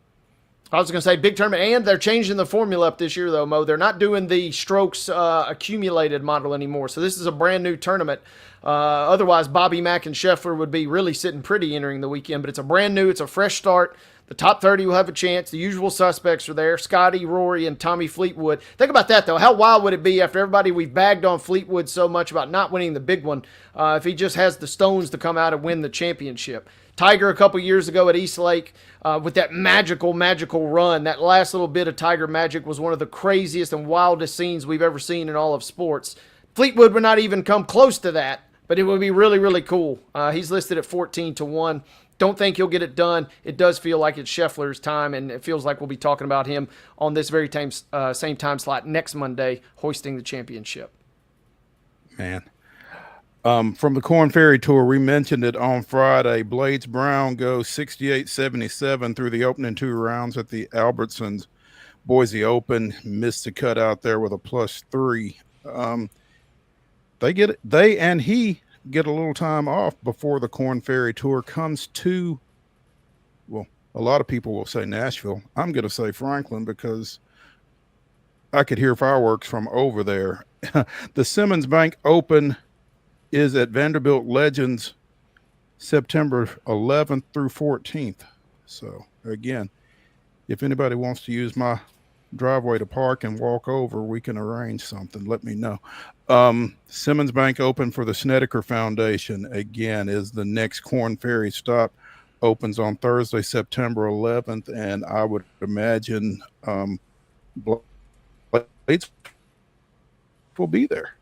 I was going to say big tournament, and they're changing the formula up this year, though, Mo. They're not doing the strokes accumulated model anymore. So this is a brand new tournament. Otherwise, Bobby Mack and Scheffler would be really sitting pretty entering the weekend. But it's a brand new, it's a fresh start. The top 30 will have a chance. The usual suspects are there: Scotty, Rory, and Tommy Fleetwood. Think about that, though. How wild would it be after everybody we've bagged on Fleetwood so much about not winning the big one if he just has the stones to come out and win the championship? Tiger a couple years ago at East Lake with that magical run. That last little bit of Tiger magic was one of the craziest and wildest scenes we've ever seen in all of sports. Fleetwood would not even come close to that, but it would be really, really cool. He's listed at 14-1. Don't think he'll get it done. It does feel like it's Scheffler's time, and it feels like we'll be talking about him on this very same time slot next Monday, hoisting the championship. Man. From the Korn Ferry Tour, we mentioned it on Friday. Blades Brown goes 68-77 through the opening 2 rounds at the Albertsons Boise Open. Missed the cut out there with a +3. They and he get a little time off before the Korn Ferry Tour comes to, well, a lot of people will say Nashville. I'm going to say Franklin because I could hear fireworks from over there. The Simmons Bank Open is at Vanderbilt Legends September 11th through 14th. So again, if anybody wants to use my driveway to park and walk over, we can arrange something. Let me know. Simmons Bank Open for the Snedeker Foundation again is the next Korn Ferry stop. Opens on Thursday, September 11th, and I would imagine Blades will be there.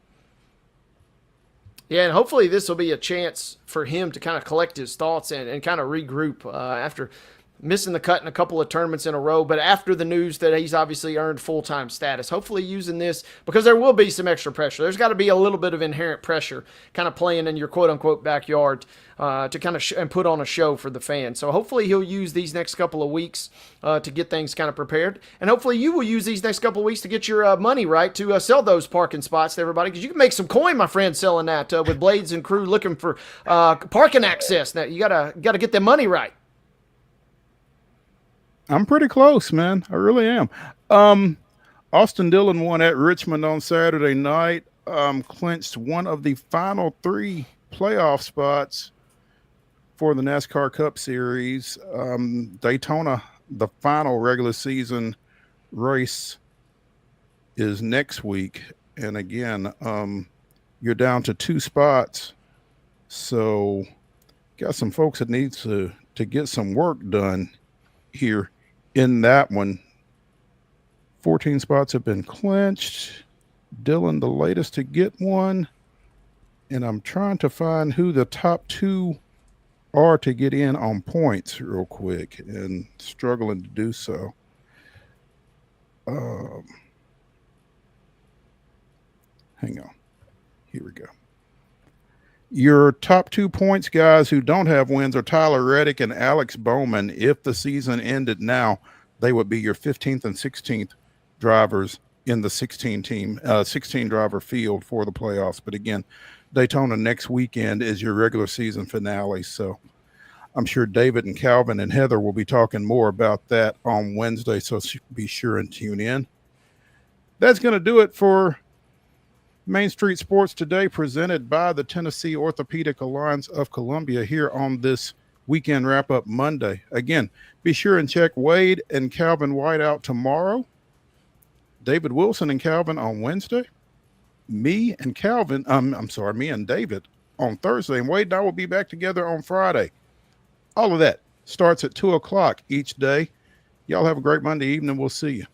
Yeah, and hopefully this will be a chance for him to kind of collect his thoughts and kind of regroup after missing the cut in a couple of tournaments in a row, but after the news that he's obviously earned full-time status. Hopefully using this, because there will be some extra pressure. There's got to be a little bit of inherent pressure kind of playing in your quote-unquote backyard to kind of and put on a show for the fans. So hopefully he'll use these next couple of weeks to get things kind of prepared. And hopefully you will use these next couple of weeks to get your money right to sell those parking spots to everybody, because you can make some coin, my friend, selling that with Blades and crew looking for parking access. Now you gotta get their money right. I'm pretty close, man. I really am. Austin Dillon won at Richmond on Saturday night, clinched one of the final 3 playoff spots for the NASCAR Cup Series. Daytona, the final regular season race, is next week. And again, you're down to 2 spots. So got some folks that need to get some work done here in that one. 14 spots have been clinched. Dillon, the latest to get one. And I'm trying to find who the top 2 are to get in on points real quick, and struggling to do so. Hang on. Here we go. Your top 2 points guys who don't have wins are Tyler Reddick and Alex Bowman. If the season ended now, they would be your 15th and 16th drivers in the 16 driver field for the playoffs. But again, Daytona next weekend is your regular season finale. So I'm sure David and Calvin and Heather will be talking more about that on Wednesday. So be sure and tune in. That's going to do it for Main Street Sports Today, presented by the Tennessee Orthopedic Alliance of Columbia here on this weekend wrap-up Monday. Again, be sure and check Wade and Calvin White out tomorrow, David Wilson and Calvin on Wednesday, me and David on Thursday, and Wade and I will be back together on Friday. All of that starts at 2 o'clock each day. Y'all have a great Monday evening. We'll see you.